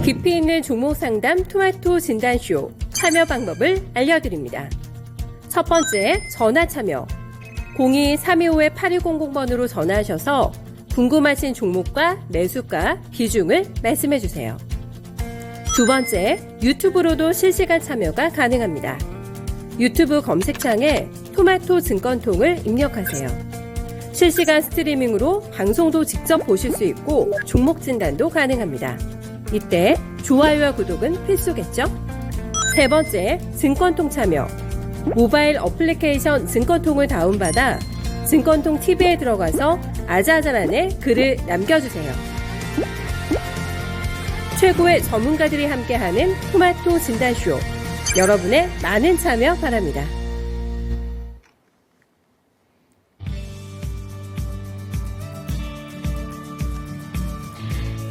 깊이 있는 종목 상담 토마토 진단쇼 참여 방법을 알려드립니다. 첫 번째, 전화 참여. 02-325-8200번으로 전화하셔서 궁금하신 종목과 매수가, 비중을 말씀해주세요. 두 번째, 유튜브로도 실시간 참여가 가능합니다. 유튜브 검색창에 토마토 증권통을 입력하세요. 실시간 스트리밍으로 방송도 직접 보실 수 있고 종목 진단도 가능합니다. 이때 좋아요와 구독은 필수겠죠? 세 번째, 증권통 참여. 모바일 어플리케이션 증권통을 다운받아 증권통 TV에 들어가서 아자아자란에 글을 남겨주세요. 최고의 전문가들이 함께하는 토마토 진단쇼. 여러분의 많은 참여 바랍니다.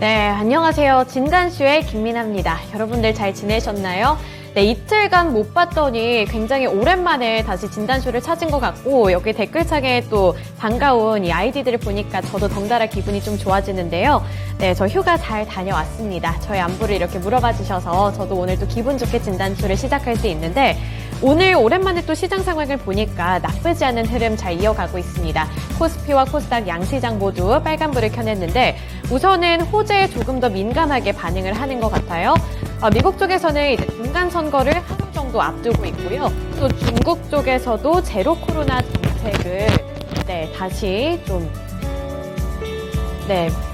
네, 안녕하세요. 진단쇼의 김민아입니다. 여러분들 잘 지내셨나요? 네, 이틀간 못 봤더니 굉장히 오랜만에 다시 진단쇼를 찾은 것 같고, 여기 댓글창에 또 반가운 이 아이디들을 보니까 저도 덩달아 기분이 좀 좋아지는데요. 네, 저 휴가 잘 다녀왔습니다. 저희 안부를 이렇게 물어봐 주셔서 저도 오늘 또 기분 좋게 진단쇼를 시작할 수 있는데, 오늘 오랜만에 또 시장 상황을 보니까 나쁘지 않은 흐름 잘 이어가고 있습니다. 코스피와 코스닥 양시장 모두 빨간불을 켜냈는데 우선은 호재에 조금 더 민감하게 반응을 하는 것 같아요. 미국 쪽에서는 이제 중간 선거를 하루 정도 앞두고 있고요. 또 중국 쪽에서도 제로 코로나 정책을 다시 좀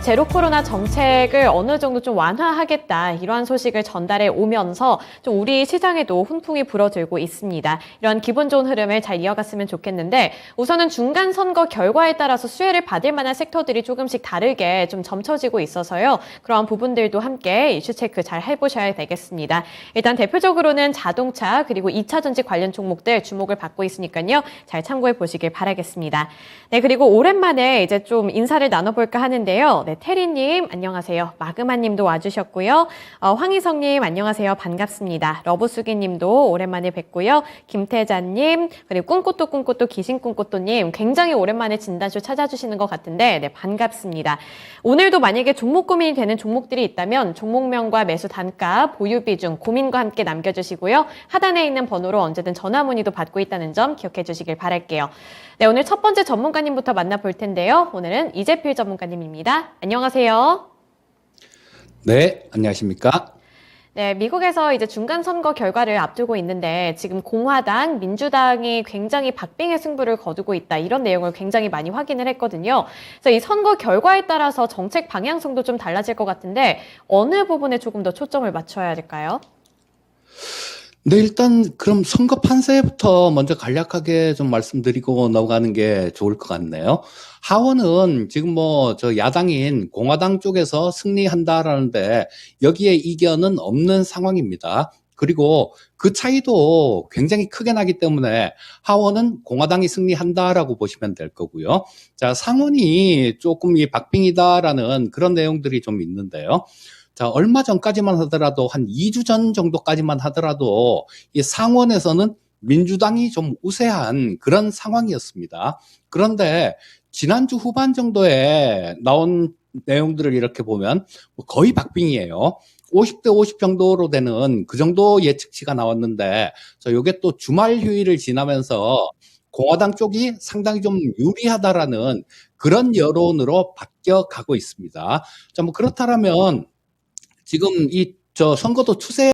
제로 코로나 정책을 어느 정도 좀 완화하겠다, 이러한 소식을 전달해 오면서 좀 우리 시장에도 훈풍이 불어들고 있습니다. 이런 기분 좋은 흐름을 잘 이어갔으면 좋겠는데, 우선은 중간 선거 결과에 따라서 수혜를 받을 만한 섹터들이 조금씩 다르게 좀 점쳐지고 있어서요. 그러한 부분들도 함께 이슈 체크 잘 해보셔야 되겠습니다. 일단 대표적으로는 자동차 그리고 2차 전지 관련 종목들 주목을 받고 있으니까요. 잘 참고해 보시길 바라겠습니다. 네, 그리고 오랜만에 이제 좀 인사를 나눠볼까 하는데요. 네, 테리님 안녕하세요. 마그마님도 와주셨고요. 황희성님 안녕하세요. 반갑습니다. 러브수기님도 오랜만에 뵙고요. 김태자님, 그리고 꿈꽃도 기신꿈꽃도님 굉장히 오랜만에 진단쇼 찾아주시는 것 같은데 네, 반갑습니다. 오늘도 만약에 종목 고민이 되는 종목들이 있다면 종목명과 매수 단가, 보유 비중, 고민과 함께 남겨주시고요. 하단에 있는 번호로 언제든 전화 문의도 받고 있다는 점 기억해 주시길 바랄게요. 네, 오늘 첫 번째 전문가님부터 만나볼 텐데요. 오늘은 이재필 전문가님입니다. 안녕하세요. 네, 안녕하십니까? 네, 미국에서 이제 중간 선거 결과를 앞두고 있는데 지금 공화당, 민주당이 굉장히 박빙의 승부를 거두고 있다, 이런 내용을 굉장히 많이 확인을 했거든요. 그래서 이 선거 결과에 따라서 정책 방향성도 좀 달라질 것 같은데 어느 부분에 조금 더 초점을 맞춰야 될까요? 네, 일단 그럼 선거 판세부터 먼저 간략하게 좀 말씀드리고 넘어가는 게 좋을 것 같네요. 하원은 지금 야당인 공화당 쪽에서 승리한다라는데 여기에 이견은 없는 상황입니다. 그리고 그 차이도 굉장히 크게 나기 때문에 하원은 공화당이 승리한다라고 보시면 될 거고요. 자, 상원이 조금 이 박빙이다라는 그런 내용들이 좀 있는데요. 자, 얼마 전까지만 하더라도 한 2주 전 정도까지만 하더라도 이 상원에서는 민주당이 좀 우세한 그런 상황이었습니다. 그런데 지난주 후반 정도에 나온 내용들을 이렇게 보면 거의 박빙이에요. 50대 50 정도로 되는 그 정도 예측치가 나왔는데, 요게 또 주말 휴일을 지나면서 공화당 쪽이 상당히 좀 유리하다라는 그런 여론으로 바뀌어 가고 있습니다. 자, 그렇다면 지금 선거도 추세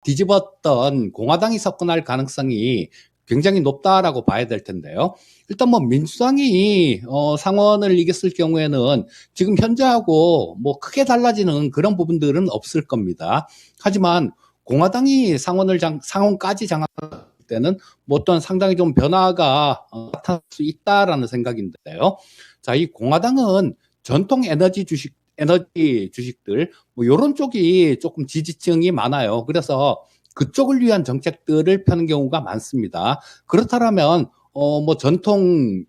뒤집었던 공화당이 석권할 가능성이 굉장히 높다라고 봐야 될 텐데요. 일단 민주당이 상원을 이겼을 경우에는 지금 현재하고 크게 달라지는 그런 부분들은 없을 겁니다. 하지만 공화당이 상원까지 장악할 때는 어떤 상당히 좀 변화가 나타날 수 있다라는 생각인데요. 자, 이 공화당은 전통 에너지 주식들, 요런 쪽이 조금 지지층이 많아요. 그래서 그쪽을 위한 정책들을 펴는 경우가 많습니다. 그렇다면, 전통,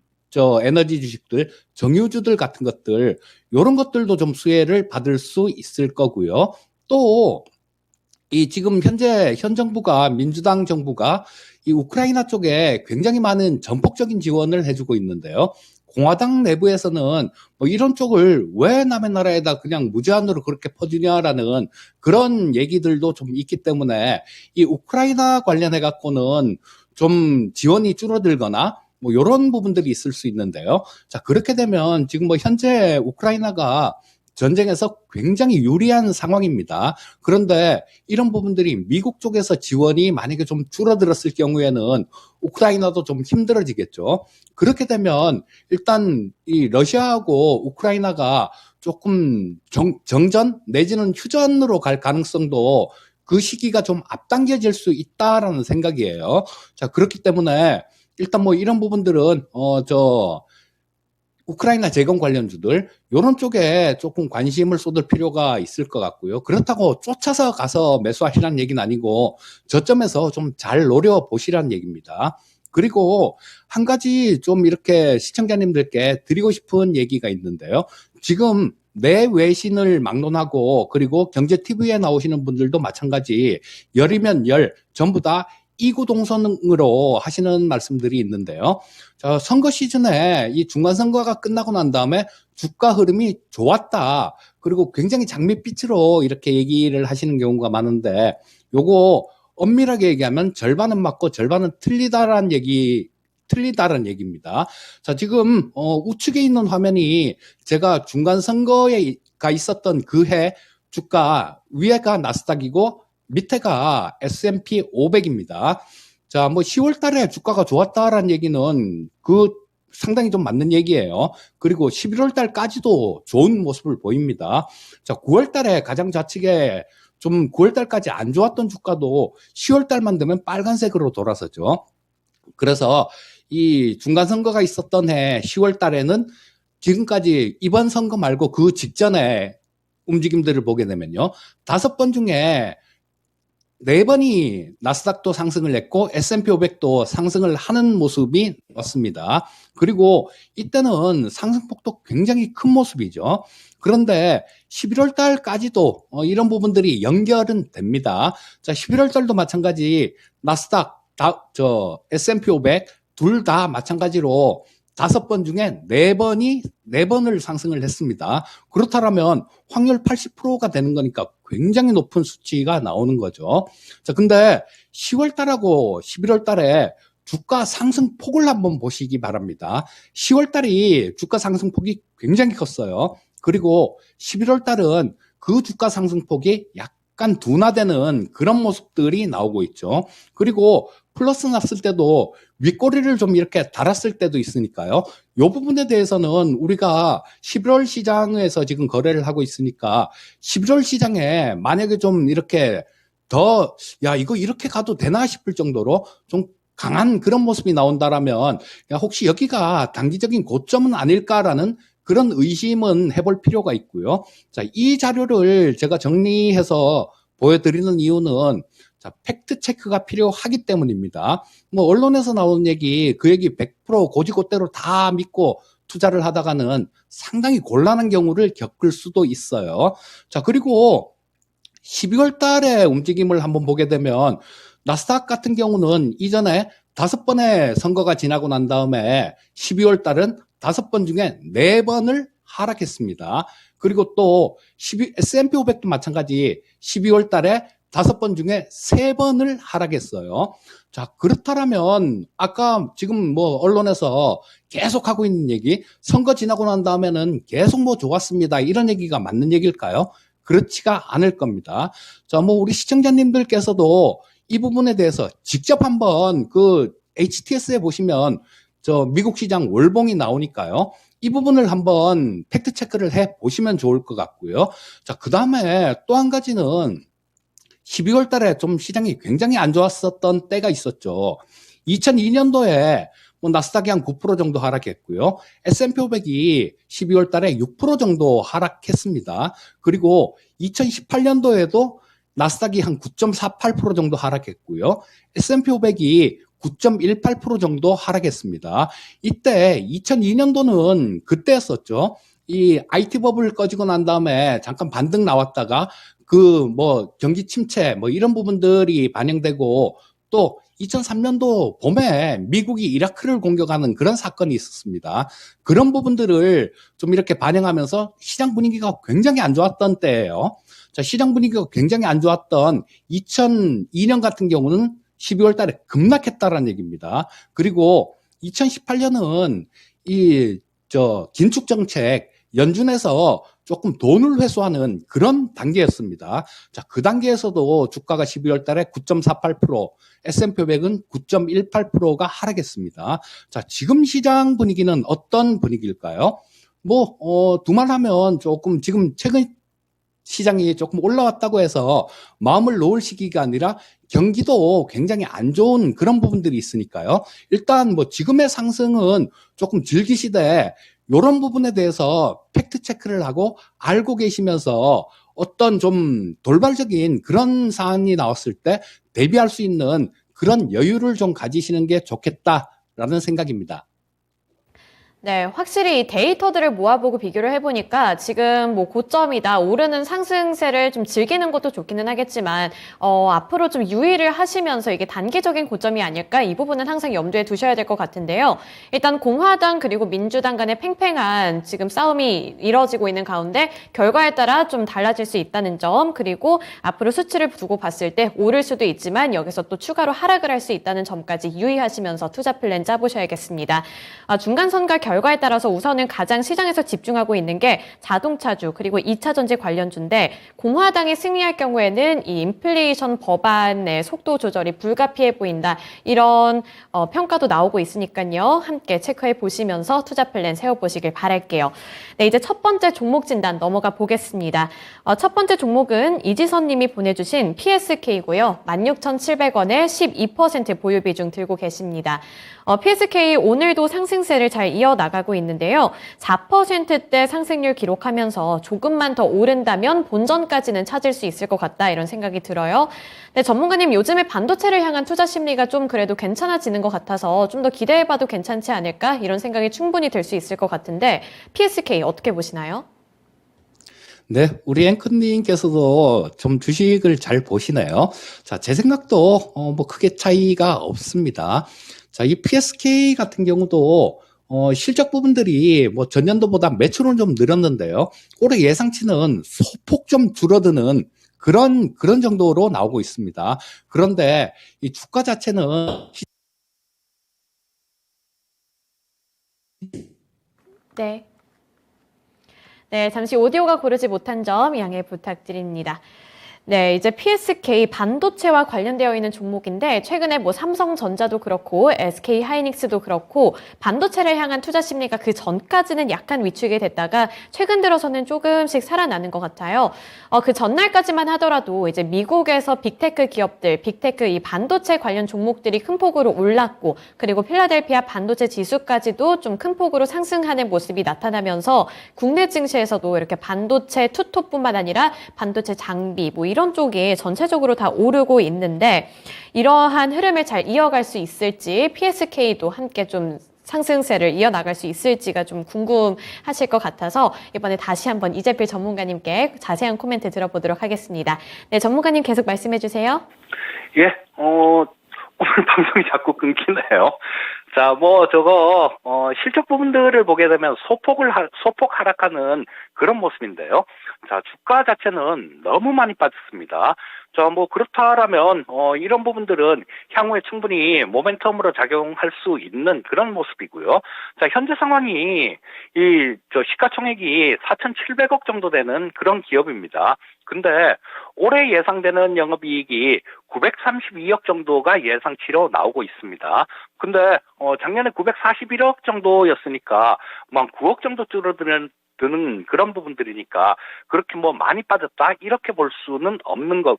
에너지 주식들, 정유주들 같은 것들, 요런 것들도 좀 수혜를 받을 수 있을 거고요. 또, 지금 현 정부가, 민주당 정부가 이 우크라이나 쪽에 굉장히 많은 전폭적인 지원을 해주고 있는데요. 공화당 내부에서는 뭐 이런 쪽을 왜 남의 나라에다 그냥 무제한으로 그렇게 퍼주냐라는 그런 얘기들도 좀 있기 때문에 이 우크라이나 관련해 갖고는 좀 지원이 줄어들거나 뭐 이런 부분들이 있을 수 있는데요. 자, 그렇게 되면 지금 뭐 현재 우크라이나가 전쟁에서 굉장히 유리한 상황입니다. 그런데 이런 부분들이 미국 쪽에서 지원이 만약에 좀 줄어들었을 경우에는 우크라이나도 좀 힘들어지겠죠. 그렇게 되면 일단 이 러시아하고 우크라이나가 조금 정전 내지는 휴전으로 갈 가능성도 그 시기가 좀 앞당겨질 수 있다라는 생각이에요. 자, 그렇기 때문에 일단 뭐 이런 부분들은 우크라이나 재건 관련주들 이런 쪽에 조금 관심을 쏟을 필요가 있을 것 같고요. 그렇다고 쫓아서 가서 매수하시라는 얘기는 아니고 저점에서 좀 잘 노려보시라는 얘기입니다. 그리고 한 가지 좀 이렇게 시청자님들께 드리고 싶은 얘기가 있는데요. 지금 내 외신을 막론하고 그리고 경제TV에 나오시는 분들도 마찬가지 열이면 열 전부 다 이구동성으로 하시는 말씀들이 있는데요. 선거 시즌에 이 중간선거가 끝나고 난 다음에 주가 흐름이 좋았다. 그리고 굉장히 장밋빛으로 이렇게 얘기를 하시는 경우가 많은데 요거 엄밀하게 얘기하면 절반은 맞고 절반은 틀리다라는 얘기입니다. 자, 지금 우측에 있는 화면이 제가 중간선거가 있었던 그 해 주가 위에가 나스닥이고 밑에가 S&P 500입니다. 자, 뭐 10월 달에 주가가 좋았다라는 얘기는 상당히 좀 맞는 얘기예요. 그리고 11월 달까지도 좋은 모습을 보입니다. 자, 9월 달에 가장 좌측에 좀 9월 달까지 안 좋았던 주가도 10월 달만 되면 빨간색으로 돌아서죠. 그래서 이 중간 선거가 있었던 해 10월 달에는 지금까지 이번 선거 말고 그 직전에 움직임들을 보게 되면요. 5번 중에 4번이 나스닥도 상승을 했고 S&P 500도 상승을 하는 모습이 나왔습니다. 그리고 이때는 상승폭도 굉장히 큰 모습이죠. 그런데 11월 달까지도 이런 부분들이 연결은 됩니다. 자, 11월 달도 마찬가지 나스닥, S&P 500 둘 다 마찬가지로 5번 중에 4번을 상승을 했습니다. 그렇다면 확률 80%가 되는 거니까 굉장히 높은 수치가 나오는 거죠. 자, 근데 10월 달하고 11월 달에 주가 상승폭을 한번 보시기 바랍니다. 10월 달이 주가 상승폭이 굉장히 컸어요. 그리고 11월 달은 그 주가 상승폭이 약간 둔화되는 그런 모습들이 나오고 있죠. 그리고 플러스 났을 때도 윗꼬리를 좀 이렇게 달았을 때도 있으니까요. 이 부분에 대해서는 우리가 11월 시장에서 지금 거래를 하고 있으니까 11월 시장에 만약에 좀 이렇게 이거 이렇게 가도 되나 싶을 정도로 좀 강한 그런 모습이 나온다라면 혹시 여기가 단기적인 고점은 아닐까라는 그런 의심은 해볼 필요가 있고요. 자, 이 자료를 제가 정리해서 보여드리는 이유는 자, 팩트 체크가 필요하기 때문입니다. 뭐 언론에서 나오는 얘기, 그 얘기 100% 고지고대로 다 믿고 투자를 하다가는 상당히 곤란한 경우를 겪을 수도 있어요. 자, 그리고 12월 달에 움직임을 한번 보게 되면 나스닥 같은 경우는 이전에 5번의 선거가 지나고 난 다음에 12월 달은 5번 중에 4번을 하락했습니다. 그리고 또 S&P 500도 마찬가지 12월 달에 5번 중에 3번을 하락했어요. 자, 그렇다면 아까 지금 뭐 언론에서 계속 하고 있는 얘기, 선거 지나고 난 다음에는 계속 뭐 좋았습니다. 이런 얘기가 맞는 얘기일까요? 그렇지가 않을 겁니다. 자, 뭐 우리 시청자님들께서도 이 부분에 대해서 직접 한번 그 HTS에 보시면 미국 시장 월봉이 나오니까요. 이 부분을 한번 팩트 체크를 해 보시면 좋을 것 같고요. 자, 그 다음에 또 한 가지는 12월 달에 좀 시장이 굉장히 안 좋았었던 때가 있었죠. 2002년도에 뭐 나스닥이 한 9% 정도 하락했고요. S&P 500이 12월 달에 6% 정도 하락했습니다. 그리고 2018년도에도 나스닥이 한 9.48% 정도 하락했고요. S&P 500이 9.18% 정도 하락했습니다. 이때 2002년도는 그때였었죠. 이 IT 버블 꺼지고 난 다음에 잠깐 반등 나왔다가 경기 침체 이런 부분들이 반영되고 또 2003년도 봄에 미국이 이라크를 공격하는 그런 사건이 있었습니다. 그런 부분들을 좀 이렇게 반영하면서 시장 분위기가 굉장히 안 좋았던 때예요. 자, 시장 분위기가 굉장히 안 좋았던 2002년 같은 경우는 12월 달에 급락했다라는 얘기입니다. 그리고 2018년은 긴축 정책 연준에서 조금 돈을 회수하는 그런 단계였습니다. 자, 그 단계에서도 주가가 12월 달에 9.48%, S&P 500은 9.18%가 하락했습니다. 자, 지금 시장 분위기는 어떤 분위기일까요? 두말하면 조금 지금 최근 시장이 조금 올라왔다고 해서 마음을 놓을 시기가 아니라 경기도 굉장히 안 좋은 그런 부분들이 있으니까요. 일단 지금의 상승은 조금 즐기시되 이런 부분에 대해서 팩트 체크를 하고 알고 계시면서 어떤 좀 돌발적인 그런 사안이 나왔을 때 대비할 수 있는 그런 여유를 좀 가지시는 게 좋겠다라는 생각입니다. 네, 확실히 데이터들을 모아보고 비교를 해보니까 지금 고점이다, 오르는 상승세를 좀 즐기는 것도 좋기는 하겠지만, 앞으로 좀 유의를 하시면서 이게 단기적인 고점이 아닐까? 이 부분은 항상 염두에 두셔야 될 것 같은데요. 일단 공화당 그리고 민주당 간의 팽팽한 지금 싸움이 이뤄지고 있는 가운데 결과에 따라 좀 달라질 수 있다는 점, 그리고 앞으로 수치를 두고 봤을 때 오를 수도 있지만 여기서 또 추가로 하락을 할 수 있다는 점까지 유의하시면서 투자 플랜 짜보셔야겠습니다. 중간 선거 결과에 따라서 우선은 가장 시장에서 집중하고 있는 게 자동차주 그리고 2차 전지 관련주인데, 공화당이 승리할 경우에는 이 인플레이션 법안의 속도 조절이 불가피해 보인다, 이런 평가도 나오고 있으니까요. 함께 체크해 보시면서 투자 플랜 세워보시길 바랄게요. 네, 이제 첫 번째 종목 진단 넘어가 보겠습니다. 첫 번째 종목은 이지선 님이 보내주신 PSK고요. 16,700원에 12% 보유 비중 들고 계십니다. PSK 오늘도 상승세를 잘 이어나가고 있는데요. 4%대 상승률 기록하면서 조금만 더 오른다면 본전까지는 찾을 수 있을 것 같다, 이런 생각이 들어요. 네, 전문가님, 요즘에 반도체를 향한 투자 심리가 좀 그래도 괜찮아지는 것 같아서 좀 더 기대해봐도 괜찮지 않을까, 이런 생각이 충분히 들 수 있을 것 같은데 PSK 어떻게 보시나요? 네, 우리 앵커님께서도 좀 주식을 잘 보시네요. 자, 제 생각도 크게 차이가 없습니다. 자, 이 PSK 같은 경우도 실적 부분들이 전년도보다 매출은 좀 늘었는데요. 올해 예상치는 소폭 좀 줄어드는 그런 정도로 나오고 있습니다. 그런데 이 주가 자체는 네, 잠시 오디오가 고르지 못한 점 양해 부탁드립니다. 네, 이제 PSK 반도체와 관련되어 있는 종목인데, 최근에 삼성전자도 그렇고 SK 하이닉스도 그렇고 반도체를 향한 투자 심리가 그 전까지는 약간 위축이 됐다가 최근 들어서는 조금씩 살아나는 것 같아요. 그 전날까지만 하더라도 이제 미국에서 빅테크 기업들, 빅테크 이 반도체 관련 종목들이 큰 폭으로 올랐고, 그리고 필라델피아 반도체 지수까지도 좀 큰 폭으로 상승하는 모습이 나타나면서 국내 증시에서도 이렇게 반도체 투톱뿐만 아니라 반도체 장비 이런 쪽이 전체적으로 다 오르고 있는데, 이러한 흐름을 잘 이어갈 수 있을지, PSK도 함께 좀 상승세를 이어나갈 수 있을지가 좀 궁금하실 것 같아서 이번에 다시 한번 이재필 전문가님께 자세한 코멘트 들어보도록 하겠습니다. 네, 전문가님 계속 말씀해 주세요. 예, 오늘 방송이 자꾸 끊기네요. 자, 실적 부분들을 보게 되면 소폭 하락하는 그런 모습인데요. 자, 주가 자체는 너무 많이 빠졌습니다. 자, 그렇다라면, 이런 부분들은 향후에 충분히 모멘텀으로 작용할 수 있는 그런 모습이고요. 자, 현재 상황이, 시가총액이 4,700억 정도 되는 그런 기업입니다. 근데 올해 예상되는 영업이익이 932억 정도가 예상치로 나오고 있습니다. 근데 작년에 941억 정도였으니까 9억 정도 줄어드는 그런 부분들이니까 그렇게 많이 빠졌다 이렇게 볼 수는 없는 것,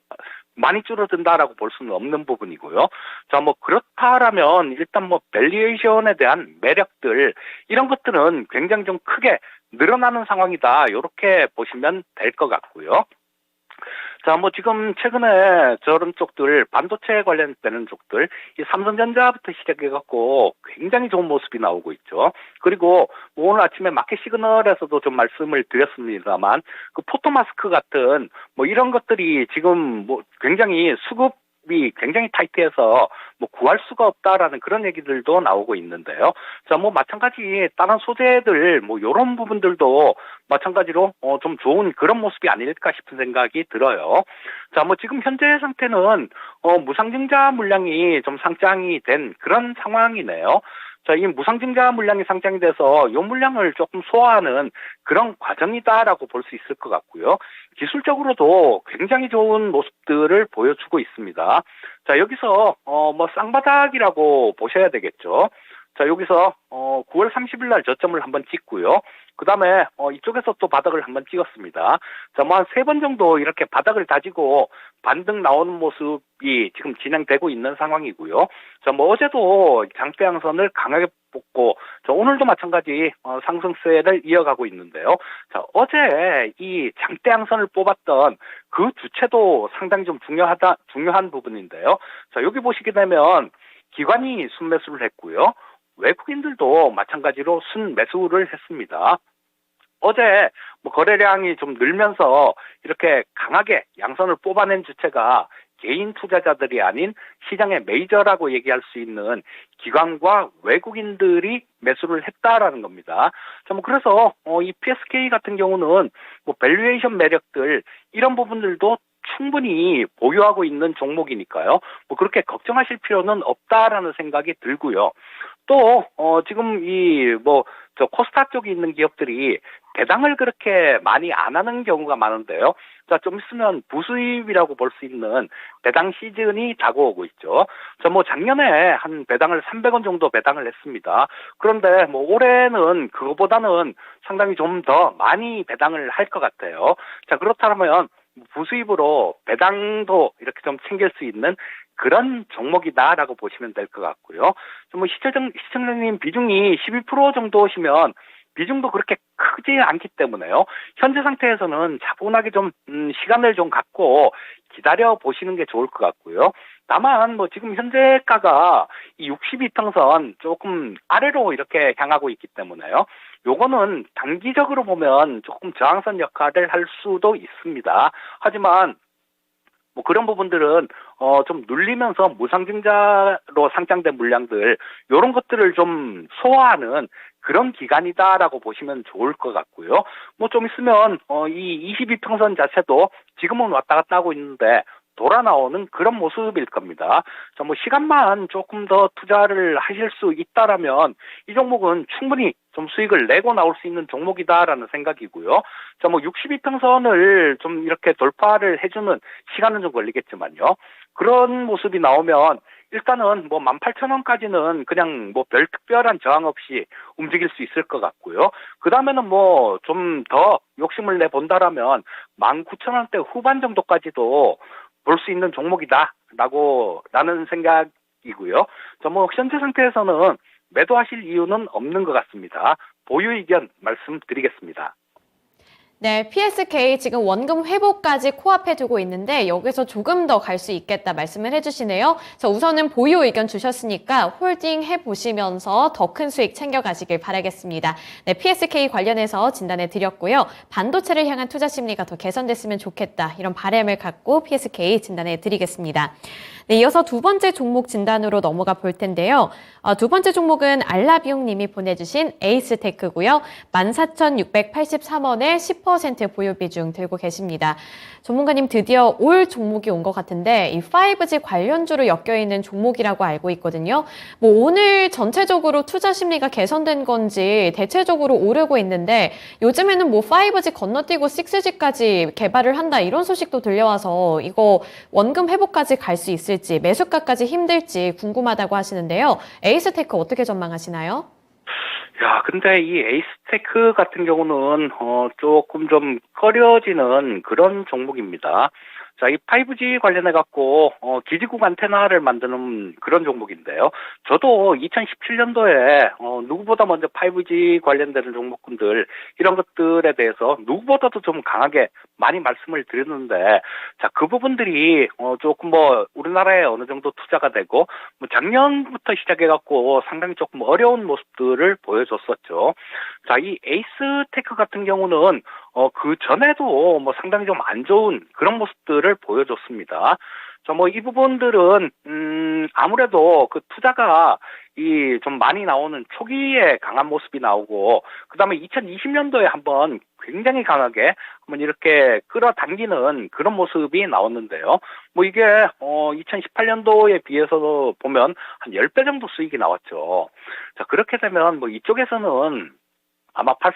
많이 줄어든다라고 볼 수는 없는 부분이고요. 자, 그렇다라면 일단 밸류에이션에 대한 매력들, 이런 것들은 굉장히 좀 크게 늘어나는 상황이다, 이렇게 보시면 될 것 같고요. 자, 지금 최근에 저런 쪽들, 반도체에 관련되는 쪽들, 이 삼성전자부터 시작해갖고 굉장히 좋은 모습이 나오고 있죠. 그리고 오늘 아침에 마켓 시그널에서도 좀 말씀을 드렸습니다만, 그 포토마스크 같은 이런 것들이 지금 굉장히 수급 모습이 굉장히 타이트해서 뭐 구할 수가 없다라는 그런 얘기들도 나오고 있는데요. 자, 뭐 마찬가지 다른 소재들 뭐 이런 부분들도 마찬가지로 좀 좋은 그런 모습이 아닐까 싶은 생각이 들어요. 자, 뭐 지금 현재 상태는 무상증자 물량이 좀 상장이 된 그런 상황이네요. 자, 이 무상증자 물량이 상장이 돼서 이 물량을 조금 소화하는 그런 과정이다라고 볼 수 있을 것 같고요. 기술적으로도 굉장히 좋은 모습들을 보여주고 있습니다. 자, 여기서 뭐 쌍바닥이라고 보셔야 되겠죠. 자, 여기서 9월 30일 날 저점을 한번 찍고요. 그 다음에 이쪽에서 또 바닥을 한번 찍었습니다. 자, 뭐 한 3번 정도 이렇게 바닥을 다지고 반등 나오는 모습이 지금 진행되고 있는 상황이고요. 자, 뭐 어제도 장대양선을 강하게 뽑고, 자, 오늘도 마찬가지 상승세를 이어가고 있는데요. 자, 어제 이 장대양선을 뽑았던 그 주체도 상당히 좀 중요한 부분인데요. 자, 여기 보시게 되면 기관이 순매수를 했고요. 외국인들도 마찬가지로 순매수를 했습니다. 어제 뭐 거래량이 좀 늘면서 이렇게 강하게 양선을 뽑아낸 주체가 개인 투자자들이 아닌 시장의 메이저라고 얘기할 수 있는 기관과 외국인들이 매수를 했다라는 겁니다. 자, 뭐 그래서 이 PSK 같은 경우는 뭐 밸류에이션 매력들 이런 부분들도 충분히 보유하고 있는 종목이니까요. 뭐 그렇게 걱정하실 필요는 없다라는 생각이 들고요. 또 지금 저 코스타 쪽에 있는 기업들이 배당을 그렇게 많이 안 하는 경우가 많은데요. 자, 좀 있으면 부수입이라고 볼 수 있는 배당 시즌이 다가오고 있죠. 자, 뭐 작년에 한 배당을 300원 정도 배당을 했습니다. 그런데 뭐 올해는 그거보다는 상당히 좀 더 많이 배당을 할 것 같아요. 자, 그렇다면 부수입으로 배당도 이렇게 좀 챙길 수 있는 그런 종목이다라고 보시면 될 것 같고요. 뭐 시청자님 비중이 12% 정도시면 비중도 그렇게 크지 않기 때문에요. 현재 상태에서는 차분하게 좀 시간을 좀 갖고 기다려 보시는 게 좋을 것 같고요. 다만 뭐 지금 현재가가 이 62평선 조금 아래로 이렇게 향하고 있기 때문에요. 요거는 단기적으로 보면 조금 저항선 역할을 할 수도 있습니다. 하지만 뭐 그런 부분들은 좀 눌리면서 무상증자로 상장된 물량들 이런 것들을 좀 소화하는 그런 기간이다라고 보시면 좋을 것 같고요. 뭐 좀 있으면 이 22평선 자체도 지금은 왔다 갔다 하고 있는데 돌아 나오는 그런 모습일 겁니다. 자, 뭐 시간만 조금 더 투자를 하실 수 있다라면 이 종목은 충분히 좀 수익을 내고 나올 수 있는 종목이다라는 생각이고요. 자, 뭐 62평선을 좀 이렇게 돌파를 해주는 시간은 좀 걸리겠지만요. 그런 모습이 나오면 일단은 뭐 18,000원까지는 그냥 뭐 별 특별한 저항 없이 움직일 수 있을 것 같고요. 그 다음에는 뭐 좀 더 욕심을 내 본다라면 19,000원대 후반 정도까지도 볼 수 있는 종목이다라는 생각이고요. 자, 뭐 현재 상태에서는 매도하실 이유는 없는 것 같습니다. 보유 의견 말씀드리겠습니다. 네, PSK 지금 원금 회복까지 코앞에 두고 있는데 여기서 조금 더 갈 수 있겠다 말씀을 해주시네요. 자, 우선은 보유 의견 주셨으니까 홀딩 해보시면서 더 큰 수익 챙겨가시길 바라겠습니다. 네, PSK 관련해서 진단해 드렸고요. 반도체를 향한 투자 심리가 더 개선됐으면 좋겠다. 이런 바람을 갖고 PSK 진단해 드리겠습니다. 네, 이어서 두 번째 종목 진단으로 넘어가 볼 텐데요. 두 번째 종목은 알라비움 님이 보내주신 에이스테크고요. 14,683원에 10% 보유 비중 들고 계십니다. 전문가님 드디어 올 종목이 온 것 같은데 이 5G 관련주로 엮여있는 종목이라고 알고 있거든요. 뭐 오늘 전체적으로 투자 심리가 개선된 건지 대체적으로 오르고 있는데 요즘에는 뭐 5G 건너뛰고 6G까지 개발을 한다 이런 소식도 들려와서 이거 원금 회복까지 갈 수 있을지 매수가까지 힘들지 궁금하다고 하시는데요. 에이스테크 어떻게 전망하시나요? 야, 근데 이 에이스테크 같은 경우는 조금 좀 꺼려지는 그런 종목입니다. 자, 이 5G 관련해 갖고 기지국 안테나를 만드는 그런 종목인데요. 저도 2017년도에 누구보다 먼저 5G 관련되는 종목군들 이런 것들에 대해서 누구보다도 좀 강하게 많이 말씀을 드렸는데, 자, 그 부분들이 조금 뭐 우리나라에 어느 정도 투자가 되고 뭐 작년부터 시작해 갖고 상당히 조금 어려운 모습들을 보여줬었죠. 자, 이 에이스테크 같은 경우는 그 전에도 뭐 상당히 좀 안 좋은 그런 모습들을 보여줬습니다. 뭐 이 부분들은 아무래도 그 투자가 이 좀 많이 나오는 초기에 강한 모습이 나오고 그다음에 2020년도에 한번 굉장히 강하게 한번 이렇게 끌어당기는 그런 모습이 나왔는데요. 뭐 이게 2018년도에 비해서 보면 한 10배 정도 수익이 나왔죠. 자, 그렇게 되면 뭐 이쪽에서는 아마 팔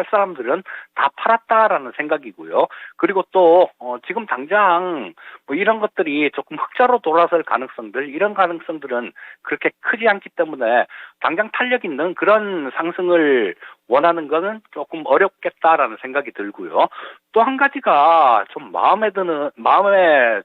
사람들은 다 팔았다라는 생각이고요. 그리고 또 지금 당장 뭐 이런 것들이 조금 흑자로 돌아설 가능성들, 이런 가능성들은 그렇게 크지 않기 때문에 당장 탄력 있는 그런 상승을 원하는 거는 조금 어렵겠다라는 생각이 들고요. 또 한 가지가 좀 마음에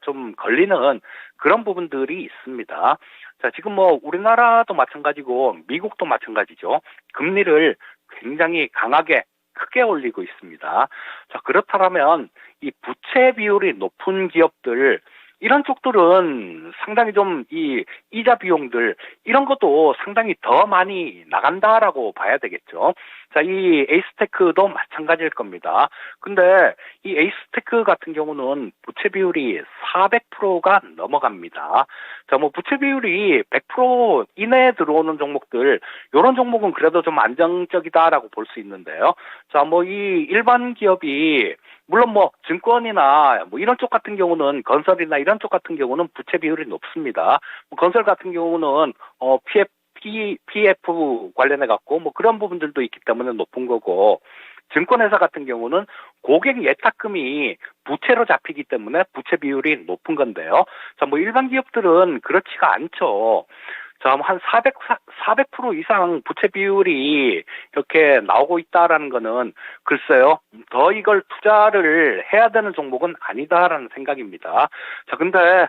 좀 걸리는 그런 부분들이 있습니다. 자, 지금 뭐 우리나라도 마찬가지고 미국도 마찬가지죠. 금리를 굉장히 강하게 크게 올리고 있습니다. 자, 그렇다면 이 부채 비율이 높은 기업들, 이런 쪽들은 상당히 좀 이 이자 비용들 이런 것도 상당히 더 많이 나간다라고 봐야 되겠죠. 자, 이 에이스테크도 마찬가지일 겁니다. 근데 이 에이스테크 같은 경우는 부채 비율이 400%가 넘어갑니다. 자, 뭐 부채 비율이 100% 이내에 들어오는 종목들, 이런 종목은 그래도 좀 안정적이다라고 볼 수 있는데요. 자, 뭐 이 일반 기업이 물론 뭐 증권이나 뭐 이런 쪽 같은 경우는 건설이나 이런 쪽 같은 경우는 부채 비율이 높습니다. 뭐 건설 같은 경우는 PF 관련해 갖고 뭐 그런 부분들도 있기 때문에 높은 거고, 증권회사 같은 경우는 고객 예탁금이 부채로 잡히기 때문에 부채 비율이 높은 건데요. 자, 뭐 일반 기업들은 그렇지가 않죠. 자, 한 400% 이상 부채 비율이 이렇게 나오고 있다라는 거는 글쎄요, 더 이걸 투자를 해야 되는 종목은 아니다라는 생각입니다. 자, 근데,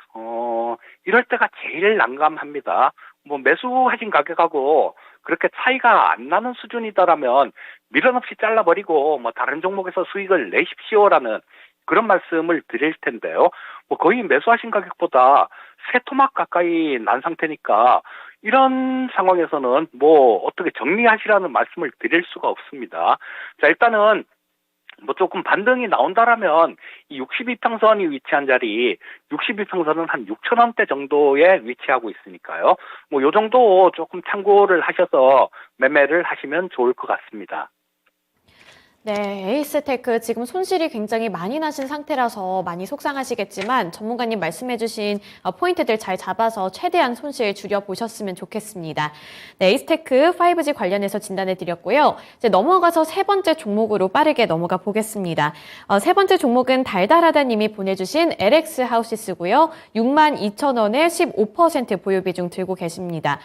이럴 때가 제일 난감합니다. 뭐 매수하신 가격하고 그렇게 차이가 안 나는 수준이다라면 미련 없이 잘라버리고 뭐 다른 종목에서 수익을 내십시오라는 그런 말씀을 드릴 텐데요. 뭐 거의 매수하신 가격보다 세 토막 가까이 난 상태니까 이런 상황에서는 뭐 어떻게 정리하시라는 말씀을 드릴 수가 없습니다. 자, 일단은 뭐 조금 반등이 나온다라면 이 62평선이 위치한 자리, 62평선은 한 6,000원대 정도에 위치하고 있으니까요. 뭐 요 정도 조금 참고를 하셔서 매매를 하시면 좋을 것 같습니다. 네, 에이스테크 지금 손실이 굉장히 많이 나신 상태라서 많이 속상하시겠지만 전문가님 말씀해주신 포인트들 잘 잡아서 최대한 손실 줄여보셨으면 좋겠습니다. 네, 에이스테크 5G 관련해서 진단해드렸고요. 이제 넘어가서 세 번째 종목으로 빠르게 넘어가 보겠습니다. 세 번째 종목은 달달하다님이 보내주신 LX 하우시스고요. 62,000원에 15% 보유 비중 들고 계십니다.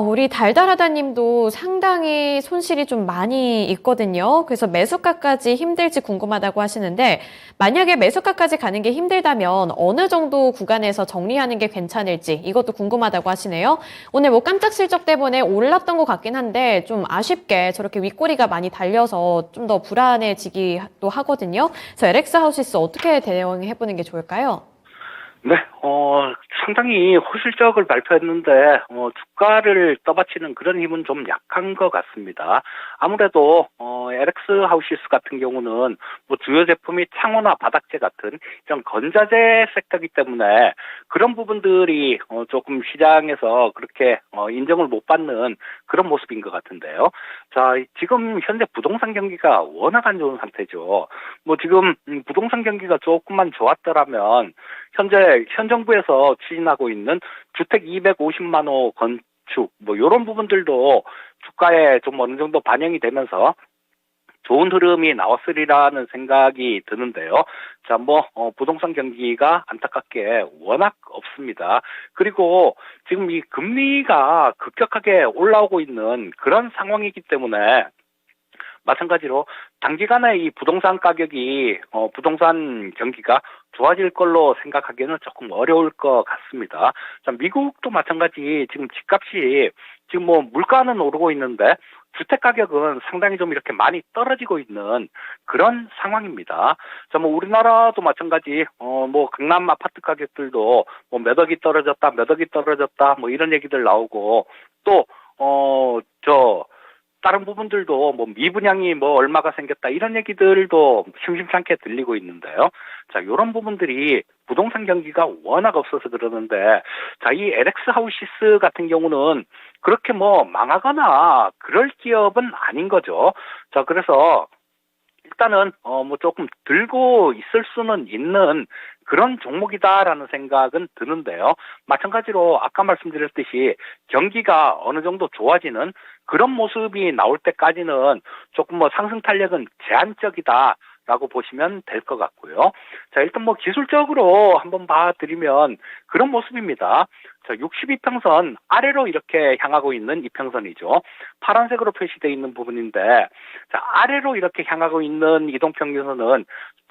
우리 달달하다님도 상당히 손실이 좀 많이 있거든요. 그래서 매수가까지 힘들지 궁금하다고 하시는데, 만약에 매수가까지 가는 게 힘들다면 어느 정도 구간에서 정리하는 게 괜찮을지 이것도 궁금하다고 하시네요. 오늘 뭐 깜짝 실적 때문에 올랐던 것 같긴 한데 좀 아쉽게 저렇게 윗꼬리가 많이 달려서 좀 더 불안해지기도 하거든요. 그래서 LX 하우시스 어떻게 대응해보는 게 좋을까요? 네, 상당히 호실적을 발표했는데, 주가를 떠받치는 그런 힘은 좀 약한 것 같습니다. 아무래도, LX 하우시스 같은 경우는 뭐 주요 제품이 창호나 바닥재 같은 이런 건자재 섹터이기 때문에 그런 부분들이 조금 시장에서 그렇게 인정을 못 받는 그런 모습인 것 같은데요. 자, 지금 현재 부동산 경기가 워낙 안 좋은 상태죠. 뭐 지금 부동산 경기가 조금만 좋았더라면 현 정부에서 추진하고 있는 주택 250만 호 건축, 뭐, 요런 부분들도 주가에 좀 어느 정도 반영이 되면서 좋은 흐름이 나왔으리라는 생각이 드는데요. 자, 뭐, 부동산 경기가 안타깝게 워낙 없습니다. 그리고 지금 이 금리가 급격하게 올라오고 있는 그런 상황이기 때문에 마찬가지로 단기간에 이 부동산 가격이 부동산 경기가 좋아질 걸로 생각하기에는 조금 어려울 것 같습니다. 자, 미국도 마찬가지 지금 집값이 지금 뭐 물가는 오르고 있는데 주택 가격은 상당히 좀 이렇게 많이 떨어지고 있는 그런 상황입니다. 자, 뭐 우리나라도 마찬가지 뭐 강남 아파트 가격들도 뭐 몇 억이 떨어졌다 뭐 이런 얘기들 나오고 또 다른 부분들도 뭐 미분양이 뭐 얼마가 생겼다 이런 얘기들도 심심찮게 들리고 있는데요. 자, 자, 이런 부분들이 부동산 경기가 워낙 없어서 그러는데, 자, 이 LX 하우시스 같은 경우는 그렇게 뭐 망하거나 그럴 기업은 아닌 거죠. 자, 그래서 일단은 뭐 조금 들고 있을 수는 있는 그런 종목이다라는 생각은 드는데요. 마찬가지로 아까 말씀드렸듯이 경기가 어느 정도 좋아지는 그런 모습이 나올 때까지는 조금 뭐 상승 탄력은 제한적이다라고 보시면 될 것 같고요. 자, 일단 뭐 기술적으로 한번 봐드리면 그런 모습입니다. 자, 62평선 아래로 이렇게 향하고 있는 이평선이죠. 파란색으로 표시되어 있는 부분인데, 자, 아래로 이렇게 향하고 있는 이동평균선은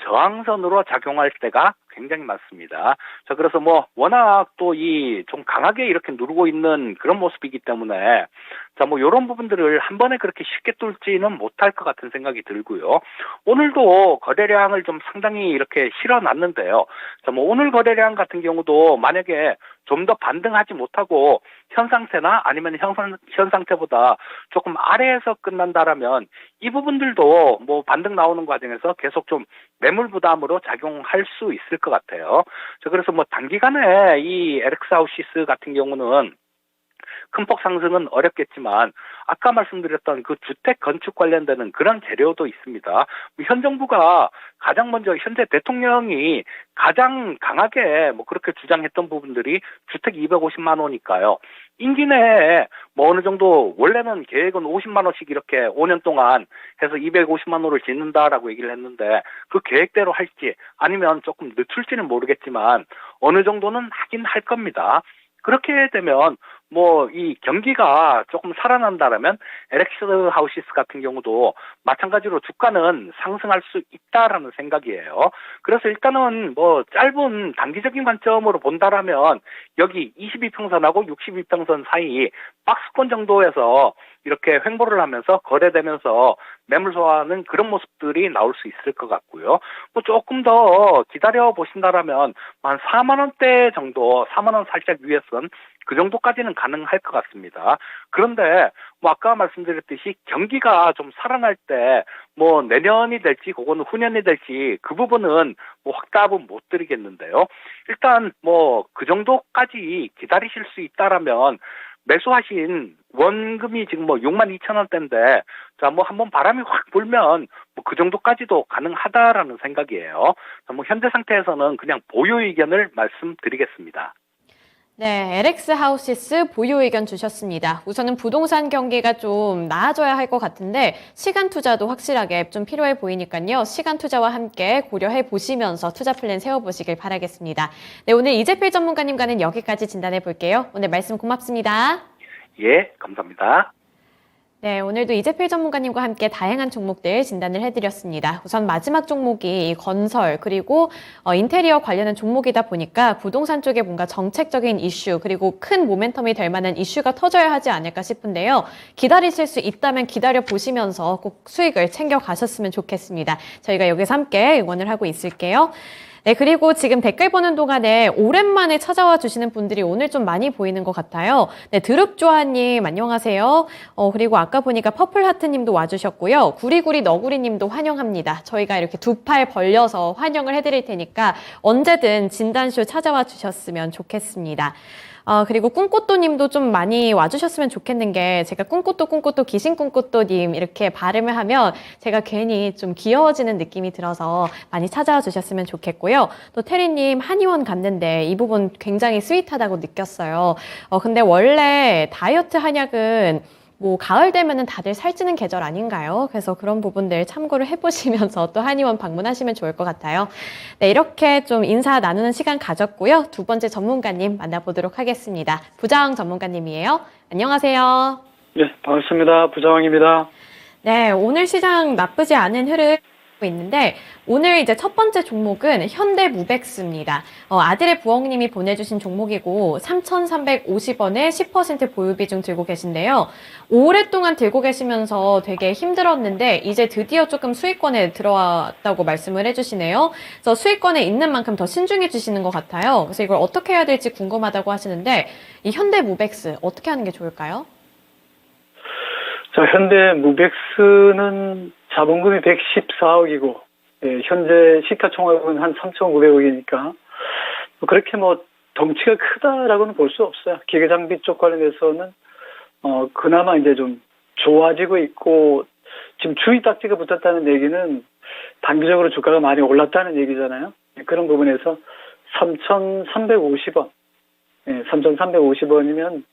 저항선으로 작용할 때가 굉장히 많습니다. 자, 그래서 뭐 워낙 또 이 좀 강하게 이렇게 누르고 있는 그런 모습이기 때문에, 자, 뭐 이런 부분들을 한 번에 그렇게 쉽게 뚫지는 못할 것 같은 생각이 들고요. 오늘도 거래량을 좀 상당히 이렇게 실어놨는데요. 자, 뭐 오늘 거래량 같은 경우도 만약에 좀 더 반등하지 못하고 현 상태나 아니면 현 상태보다 조금 아래에서 끝난다라면 이 부분들도 뭐 반등 나오는 과정에서 계속 좀 매물 부담으로 작용할 수 있을 것 같아요. 자, 그래서 뭐 단기간에 이 LX 하우시스 같은 경우는 큰 폭 상승은 어렵겠지만 아까 말씀드렸던 그 주택 건축 관련되는 그런 재료도 있습니다. 현 정부가 가장 먼저 현재 대통령이 가장 강하게 뭐 그렇게 주장했던 부분들이 주택 250만 원이니까요. 임기 내에 뭐 어느 정도 원래는 계획은 50만 원씩 이렇게 5년 동안 해서 250만 원을 짓는다라고 얘기를 했는데 그 계획대로 할지 아니면 조금 늦출지는 모르겠지만 어느 정도는 하긴 할 겁니다. 그렇게 되면 뭐 이 경기가 조금 살아난다라면 LX 하우시스 같은 경우도 마찬가지로 주가는 상승할 수 있다라는 생각이에요. 그래서 일단은 뭐 짧은 단기적인 관점으로 본다라면 여기 22평선하고 62평선 사이 박스권 정도에서 이렇게 횡보를 하면서 거래되면서 매물 소화하는 그런 모습들이 나올 수 있을 것 같고요. 뭐 조금 더 기다려 보신다라면 한 4만 원대 정도, 4만 원 살짝 위에선 그 정도까지는 가능할 것 같습니다. 그런데 뭐 아까 말씀드렸듯이 경기가 좀 살아날 때 뭐 내년이 될지 그거는 후년이 될지 그 부분은 뭐 확답은 못 드리겠는데요. 일단 뭐 그 정도까지 기다리실 수 있다라면 매수하신 원금이 지금 뭐 6만 2천 원대인데 자, 뭐 한번 바람이 확 불면 뭐 그 정도까지도 가능하다라는 생각이에요. 뭐 현재 상태에서는 그냥 보유 의견을 말씀드리겠습니다. 네, LX 하우시스 보유 의견 주셨습니다. 우선은 부동산 경기가 좀 나아져야 할 것 같은데 시간 투자도 확실하게 좀 필요해 보이니까요. 시간 투자와 함께 고려해 보시면서 투자 플랜 세워보시길 바라겠습니다. 네, 오늘 이재필 전문가님과는 여기까지 진단해 볼게요. 오늘 말씀 고맙습니다. 예, 감사합니다. 네, 오늘도 이재필 전문가님과 함께 다양한 종목들 진단을 해드렸습니다. 우선 마지막 종목이 건설 그리고 인테리어 관련한 종목이다 보니까 부동산 쪽에 뭔가 정책적인 이슈 그리고 큰 모멘텀이 될 만한 이슈가 터져야 하지 않을까 싶은데요. 기다리실 수 있다면 기다려 보시면서 꼭 수익을 챙겨 가셨으면 좋겠습니다. 저희가 여기서 함께 응원을 하고 있을게요. 네, 그리고 지금 댓글 보는 동안에 오랜만에 찾아와 주시는 분들이 오늘 좀 많이 보이는 것 같아요. 네, 드륵조아님 안녕하세요. 그리고 아까 보니까 퍼플하트님도 와주셨고요. 구리구리 너구리님도 환영합니다. 저희가 이렇게 두 팔 벌려서 환영을 해드릴 테니까 언제든 진단쇼 찾아와 주셨으면 좋겠습니다. 그리고 꿈꽃도님도 좀 많이 와주셨으면 좋겠는 게 제가 꿈꽃도 귀신 꿈꽃도님 이렇게 발음을 하면 제가 괜히 좀 귀여워지는 느낌이 들어서 많이 찾아와 주셨으면 좋겠고요. 또 테리님 한의원 갔는데 이 부분 굉장히 스윗하다고 느꼈어요. 근데 원래 다이어트 한약은 뭐 가을 되면은 다들 살찌는 계절 아닌가요? 그래서 그런 부분들 참고를 해보시면서 또 한의원 방문하시면 좋을 것 같아요. 네, 이렇게 좀 인사 나누는 시간 가졌고요. 두 번째 전문가님 만나보도록 하겠습니다. 부자왕 전문가님이에요. 안녕하세요. 네, 반갑습니다. 부자왕입니다. 네, 오늘 시장 나쁘지 않은 흐름 있는데 오늘 이제 첫 번째 종목은 현대무벡스입니다. 아들의 부엉님이 보내주신 종목이고 3,350원에 10% 보유 비중 들고 계신데요. 오랫동안 들고 계시면서 되게 힘들었는데 이제 드디어 조금 수익권에 들어왔다고 말씀을 해주시네요. 그래서 수익권에 있는 만큼 더 신중해 주시는 것 같아요. 그래서 이걸 어떻게 해야 될지 궁금하다고 하시는데 이 현대무벡스 어떻게 하는 게 좋을까요? 자, 현대무벡스는 자본금이 114억이고 예, 현재 시가총액은 한 3,900억이니까 그렇게 뭐 덩치가 크다라고는 볼 수 없어요. 기계장비 쪽 관련해서는 그나마 이제 좀 좋아지고 있고, 지금 주의 딱지가 붙었다는 얘기는 단기적으로 주가가 많이 올랐다는 얘기잖아요. 그런 부분에서 3,350원, 3,350원이면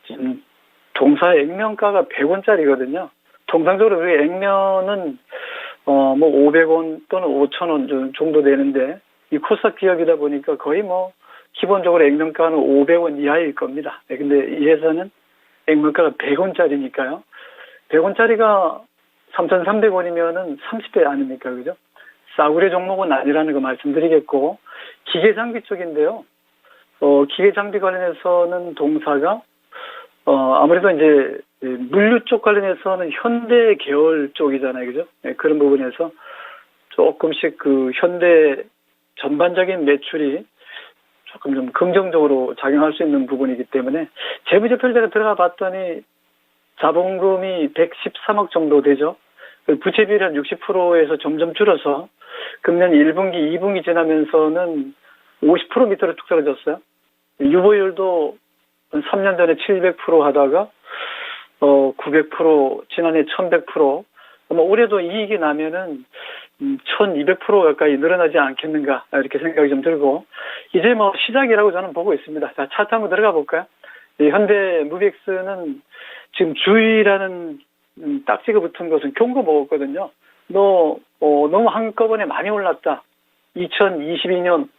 지금 동사 액면가가 100원짜리거든요. 통상적으로 우리 액면은 뭐 500원 또는 5,000원 정도 되는데, 이 코스닥 기업이다 보니까 거의 뭐 기본적으로 액면가는 500원 이하일 겁니다. 근데 이 회사는 액면가가 100원짜리니까요. 100원짜리가 3,300원이면은 30배 아닙니까? 그죠? 싸구려 종목은 아니라는 거 말씀드리겠고, 기계장비 쪽인데요. 기계장비 관련해서는 동사가, 아무래도 이제, 물류 쪽 관련해서는 현대 계열 쪽이잖아요. 그죠? 그런 부분에서 조금씩 그 현대 전반적인 매출이 조금 좀 긍정적으로 작용할 수 있는 부분이기 때문에, 재무제표를 제가 들어가 봤더니 자본금이 113억 정도 되죠. 부채 비율 한 60%에서 점점 줄어서 금년 1분기, 2분기 지나면서는 50% 밑으로 뚝 떨어졌어요. 유보율도 3년 전에 700% 하다가 900%, 지난해 1100%, 올해도 이익이 나면은 1200% 가까이 늘어나지 않겠는가, 이렇게 생각이 좀 들고, 이제 뭐 시작이라고 저는 보고 있습니다. 자, 차트 한번 들어가 볼까요? 현대 무비엑스는 지금 주의라는 딱지가 붙은 것은 경고 먹었거든요. 너무 한꺼번에 많이 올랐다. 2022년,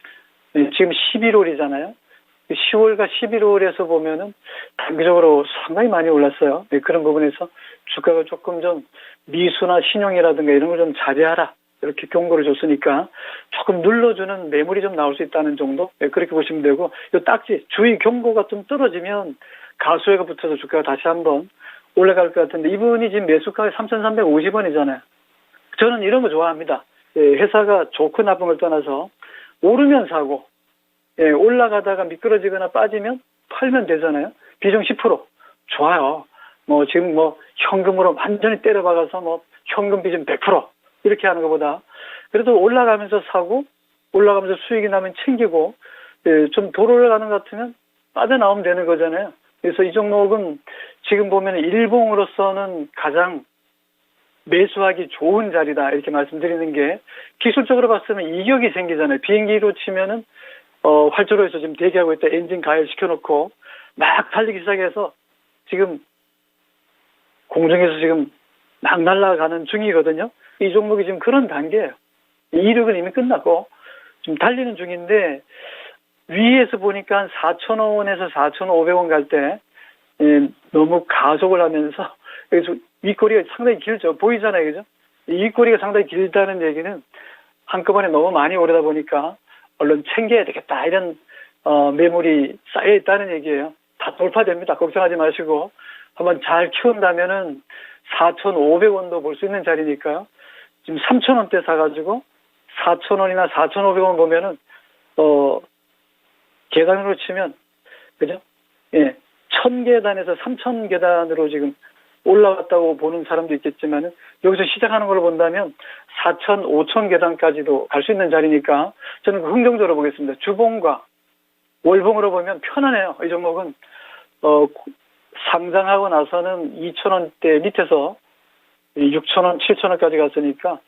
지금 11월이잖아요. 10월과 11월에서 보면은 단기적으로 상당히 많이 올랐어요. 그런 부분에서 주가가 조금 좀 미수나 신용이라든가 이런 걸 좀 자제하라, 이렇게 경고를 줬으니까 조금 눌러주는 매물이 좀 나올 수 있다는 정도, 그렇게 보시면 되고, 이 딱지 주의 경고가 좀 떨어지면 가수해가 붙어서 주가가 다시 한번 올라갈 것 같은데, 이분이 지금 매수가가 3,350원이잖아요. 저는 이런 거 좋아합니다. 회사가 좋고 나쁜 걸 떠나서 오르면 사고, 올라가다가 미끄러지거나 빠지면 팔면 되잖아요. 비중 10%. 좋아요. 지금 현금으로 완전히 때려박아서 현금 비중 100% 이렇게 하는 것보다, 그래도 올라가면서 사고, 올라가면서 수익이 나면 챙기고, 좀 덜 올라가는 것 같으면 빠져나오면 되는 거잖아요. 그래서 이 종목은 지금 보면 일봉으로서는 가장 매수하기 좋은 자리다, 이렇게 말씀드리는 게, 기술적으로 봤으면 이격이 생기잖아요. 비행기로 치면은 활주로에서 지금 대기하고 있다 엔진 가열시켜놓고 막 달리기 시작해서 지금 공중에서 지금 막 날아가는 중이거든요. 이 종목이 지금 그런 단계예요. 이륙은 이미 끝났고 지금 달리는 중인데, 위에서 보니까 한 4,000원에서 4,500원 갈 때 너무 가속을 하면서, 그래서 윗꼬리가 상당히 길죠. 보이잖아요. 그죠? 이 윗꼬리가 상당히 길다는 얘기는 한꺼번에 너무 많이 오르다 보니까 얼른 챙겨야 되겠다, 이런 매물이 쌓여 있다는 얘기예요. 다 돌파됩니다. 걱정하지 마시고 한번 잘 키운다면은 4,500원도 볼 수 있는 자리니까요. 지금 3,000원대 사가지고 4,000원이나 4,500원 보면은 계단으로 치면, 그죠? 1,000계단에서 3,000계단으로 지금 올라왔다고 보는 사람도 있겠지만은, 여기서 시작하는 걸로 본다면 4,000, 5,000계단까지도 갈 수 있는 자리니까 저는 긍정적으로 보겠습니다. 주봉과 월봉으로 보면 편안해요. 이 종목은 상장하고 나서는 2,000원대 밑에서 6,000원, 7,000원까지 갔으니까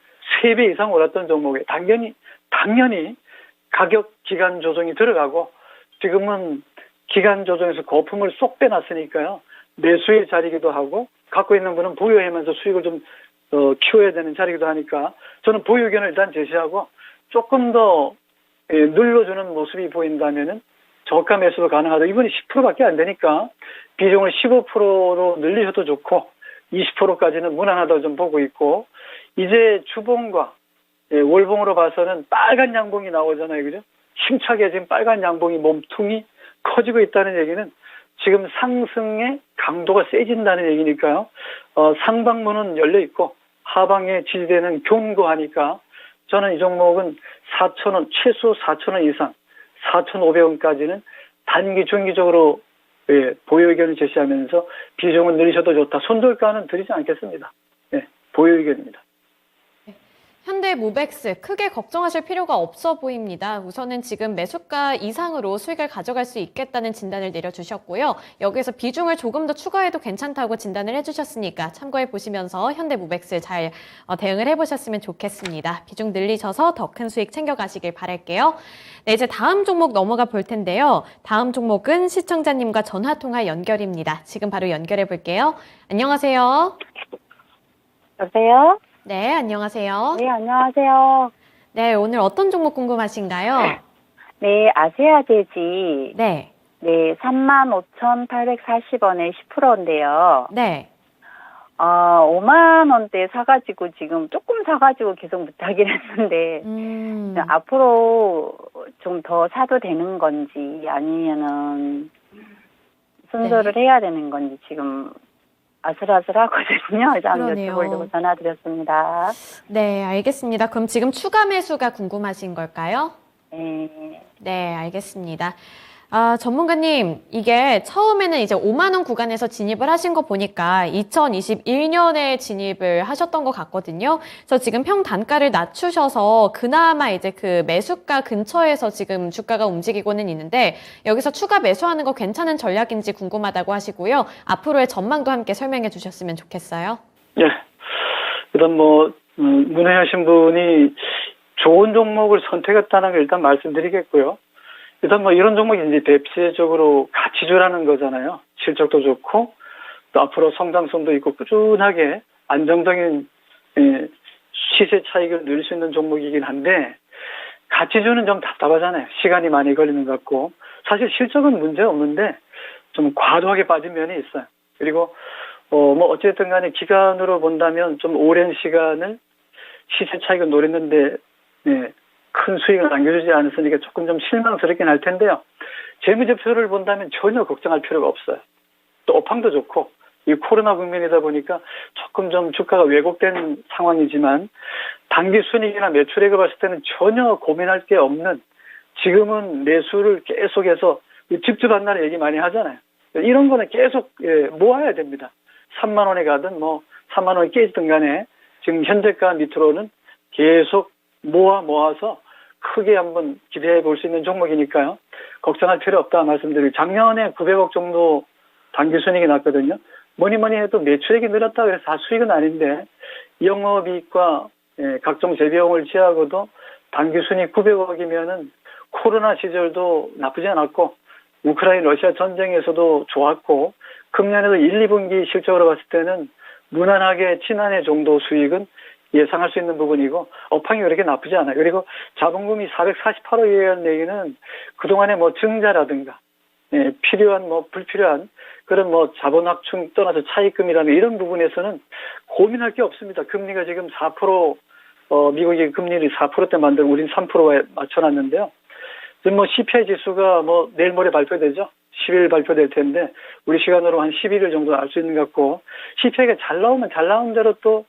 3배 이상 올랐던 종목에 당연히 가격 기간 조정이 들어가고, 지금은 기간 조정에서 거품을 쏙 빼놨으니까요. 매수의 자리이기도 하고, 갖고 있는 분은 보유하면서 수익을 좀 키워야 되는 자리이기도 하니까, 저는 보유 의견을 일단 제시하고 조금 더 눌러주는 모습이 보인다면은 저가 매수도 가능하다. 이번에 10%밖에 안 되니까 비중을 15%로 늘리셔도 좋고 20%까지는 무난하다고 좀 보고 있고, 이제 주봉과 월봉으로 봐서는 빨간 양봉이 나오잖아요. 그죠? 힘차게 지금 빨간 양봉이 몸통이 커지고 있다는 얘기는 지금 상승의 강도가 세진다는 얘기니까요. 상방문은 열려 있고 하방에 지지되는 견고하니까 저는 이 종목은 4,000원, 최소 4,000원 이상, 4,500원까지는 단기, 중기적으로 보유 의견을 제시하면서 비중을 늘리셔도 좋다. 손절가는 드리지 않겠습니다. 보유 의견입니다. 현대모백스 크게 걱정하실 필요가 없어 보입니다. 우선은 지금 매수가 이상으로 수익을 가져갈 수 있겠다는 진단을 내려주셨고요. 여기에서 비중을 조금 더 추가해도 괜찮다고 진단을 해주셨으니까 참고해 보시면서 현대모백스 잘 대응을 해보셨으면 좋겠습니다. 비중 늘리셔서 더 큰 수익 챙겨가시길 바랄게요. 네, 이제 다음 종목 넘어가 볼 텐데요. 다음 종목은 시청자님과 전화통화 연결입니다. 지금 바로 연결해 볼게요. 안녕하세요. 여보세요? 네, 안녕하세요. 네, 안녕하세요. 네, 오늘 어떤 종목 궁금하신가요? 네, 아세아돼지. 네, 네, 35,840원에 10%인데요. 네. 5만 원대 사가지고 지금 조금 사가지고 계속 못하긴 했는데, 앞으로 좀 더 사도 되는 건지 아니면은 순서를 해야 되는 건지 지금 아슬아슬하거든요. 그래서 한번 그러네요. 여쭤보려고 전화드렸습니다. 네, 알겠습니다. 그럼 지금 추가 매수가 궁금하신 걸까요? 네. 네, 알겠습니다. 전문가님, 이게 처음에는 이제 5만 원 구간에서 진입을 하신 거 보니까 2021년에 진입을 하셨던 것 같거든요. 그래서 지금 평 단가를 낮추셔서 그나마 이제 그 매수가 근처에서 지금 주가가 움직이고는 있는데 여기서 추가 매수하는 거 괜찮은 전략인지 궁금하다고 하시고요. 앞으로의 전망도 함께 설명해 주셨으면 좋겠어요. 예. 일단 문의하신 분이 좋은 종목을 선택했다는 걸 일단 말씀드리겠고요. 일단 이런 종목이 이제 대체적으로 가치주라는 거잖아요. 실적도 좋고, 또 앞으로 성장성도 있고, 꾸준하게 안정적인 시세 차익을 누릴 수 있는 종목이긴 한데, 가치주는 좀 답답하잖아요. 시간이 많이 걸리는 것 같고, 사실 실적은 문제 없는데, 좀 과도하게 빠진 면이 있어요. 그리고, 어쨌든 간에 기간으로 본다면 좀 오랜 시간을 시세 차익을 노렸는데, 네. 큰 수익을 남겨주지 않았으니까 조금 좀 실망스럽긴 할 텐데요. 재무제표를 본다면 전혀 걱정할 필요가 없어요. 또 업황도 좋고 이 코로나 국면이다 보니까 조금 좀 주가가 왜곡된 상황이지만 단기 순이익이나 매출액을 봤을 때는 전혀 고민할 게 없는, 지금은 매수를 계속해서 집주반다는 얘기 많이 하잖아요. 이런 거는 계속 모아야 됩니다. 3만 원에 가든 3만 원이 깨지든 간에 지금 현재가 밑으로는 계속 모아서 크게 한번 기대해 볼 수 있는 종목이니까요. 걱정할 필요 없다 말씀드리고, 작년에 900억 정도 단기 순이익이 났거든요. 뭐니 해도 매출액이 늘었다 그래서 다 수익은 아닌데 영업이익과 각종 재비용을 제하고도 단기 순이익 900억이면은 코로나 시절도 나쁘지 않았고 우크라이나 러시아 전쟁에서도 좋았고 금년에도 1, 2분기 실적으로 봤을 때는 무난하게 지난해 정도 수익은 예상할 수 있는 부분이고 업황이 그렇게 나쁘지 않아요. 그리고 자본금이 448억이라는 얘기는 그동안에 증자라든가 필요한 불필요한 그런 자본 확충 떠나서 차입금이라는 이런 부분에서는 고민할 게 없습니다. 금리가 지금 4%, 미국이 금리를 4%대 만들고 우린 3%에 맞춰놨는데요. 지금 CPI 지수가 내일 모레 발표되죠. 10일 발표될 텐데 우리 시간으로 한 11일 정도 알 수 있는 것 같고, CPI가 잘 나오면 잘 나온 대로 또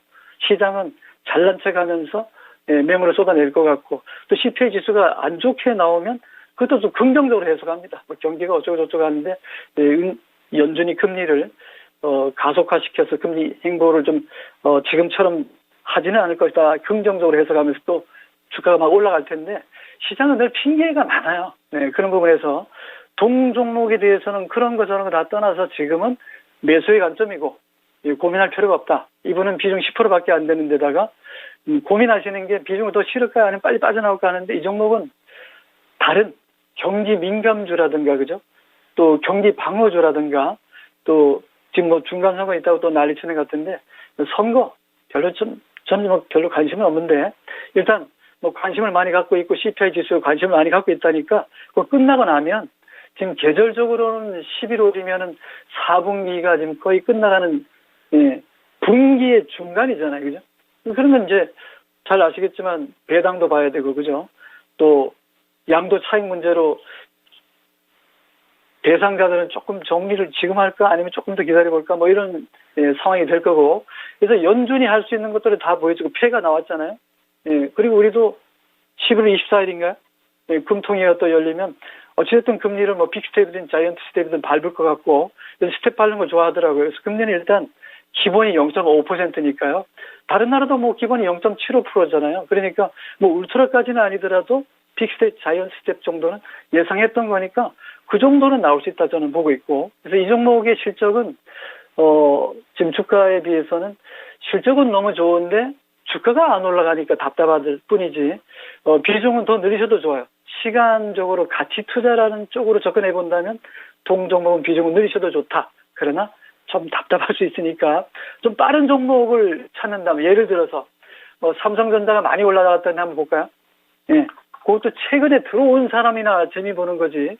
시장은 잘난 척하면서 매물을 쏟아낼 것 같고, 또 CPI 지수가 안 좋게 나오면 그것도 좀 긍정적으로 해석합니다. 경기가 어쩌고저쩌고 하는데 연준이 금리를 가속화시켜서 금리 행보를 좀 지금처럼 하지는 않을 것이다 긍정적으로 해석하면서 또 주가가 막 올라갈 텐데, 시장은 늘 핑계가 많아요. 그런 부분에서 동 종목에 대해서는 그런 거 저런 거 다 떠나서 지금은 매수의 관점이고 고민할 필요가 없다. 이분은 비중 10%밖에 안 되는 데다가 고민하시는 게 비중을 더 실을까 아니면 빨리 빠져나올까 하는데, 이 종목은 다른 경기 민감주라든가 그죠? 또 경기 방어주라든가 또 지금 중간 선거 있다고 또 난리치는 것 같은데, 선거 저는 별로 관심은 없는데 일단 관심을 많이 갖고 있고 CPI 지수에 관심을 많이 갖고 있다니까 그거 끝나고 나면 지금 계절적으로는 11월이면은 4분기가 지금 거의 끝나가는 분기의 중간이잖아요. 그죠? 그러면 이제 잘 아시겠지만 배당도 봐야 되고 그죠? 또 양도 차익 문제로 대상자들은 조금 정리를 지금 할까 아니면 조금 더 기다려볼까 이런 상황이 될 거고, 그래서 연준이 할 수 있는 것들을 다 보여주고 폐가 나왔잖아요. 그리고 우리도 11월 24일인가요? 금통위가 또 열리면 어찌됐든 금리를 빅스텝이든 자이언트 스텝이든 밟을 것 같고, 그래서 스텝 밟는 거 좋아하더라고요. 그래서 금리는 일단 기본이 0.5%니까요. 다른 나라도 뭐 기본이 0.75%잖아요. 그러니까 뭐 울트라까지는 아니더라도 빅스텝, 자이언트 스텝 정도는 예상했던 거니까 그 정도는 나올 수 있다 저는 보고 있고, 그래서 이 종목의 실적은 지금 주가에 비해서는 실적은 너무 좋은데 주가가 안 올라가니까 답답할 뿐이지, 비중은 더 늘리셔도 좋아요. 시간적으로 가치 투자라는 쪽으로 접근해 본다면 동종목은 비중을 늘리셔도 좋다. 그러나 좀 답답할 수 있으니까 좀 빠른 종목을 찾는다면, 예를 들어서 삼성전자가 많이 올라갔다는 한번 볼까요? 예. 그것도 최근에 들어온 사람이나 재미 보는 거지,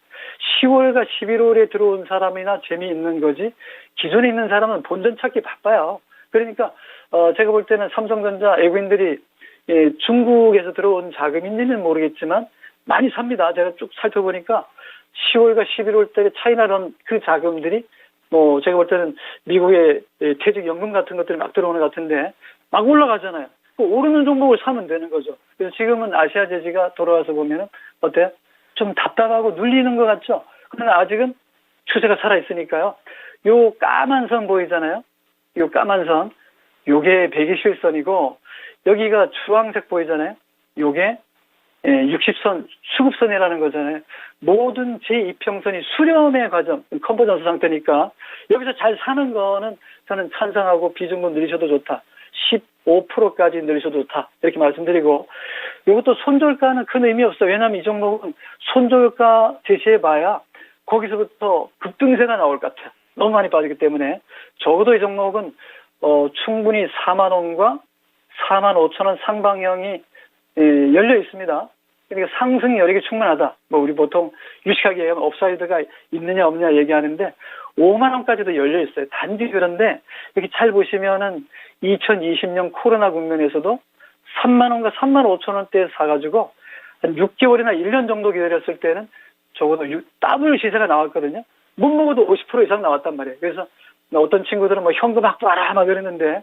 10월과 11월에 들어온 사람이나 재미있는 거지, 기존에 있는 사람은 본전 찾기 바빠요. 그러니까 제가 볼 때는 삼성전자 외국인들이 중국에서 들어온 자금인지는 모르겠지만 많이 삽니다. 제가 쭉 살펴보니까 10월과 11월 때 차이나런 그 자금들이 제가 볼 때는 미국의 퇴직연금 같은 것들이 막 들어오는 것 같은데 막 올라가잖아요. 오르는 종목을 사면 되는 거죠. 그래서 지금은 아시아제지가 돌아와서 보면 어때요? 좀 답답하고 눌리는 것 같죠? 그러나 아직은 추세가 살아있으니까요. 요 까만 선 보이잖아요? 요 까만 선, 요게 121선이고 여기가 주황색 보이잖아요? 요게 60선, 수급선이라는 거잖아요. 모든 제2평선이 수렴의 과정, 컨버전스 상태니까 여기서 잘 사는 거는 저는 찬성하고 비중도 늘리셔도 좋다. 15%까지 늘리셔도 좋다. 이렇게 말씀드리고, 이것도 손절가는 큰 의미 없어요. 왜냐하면 이 종목은 손절가 제시해봐야 거기서부터 급등세가 나올 것 같아요. 너무 많이 빠지기 때문에. 적어도 이 종목은 충분히 4만 원과 4만 5천 원 상방형이 열려 있습니다. 그러니까 상승 여력이 충분하다. 우리 보통 유식하게 얘기하면 업사이드가 있느냐 없느냐 얘기하는데 5만 원까지도 열려 있어요. 단지 그런데 여기 잘 보시면은 2020년 코로나 국면에서도 3만 원과 3만 5천 원대에 사가지고 한 6개월이나 1년 정도 기다렸을 때는 적어도 더블 시세가 나왔거든요. 못 먹어도 50% 이상 나왔단 말이에요. 그래서 어떤 친구들은 현금 확보하라 막 그러는데,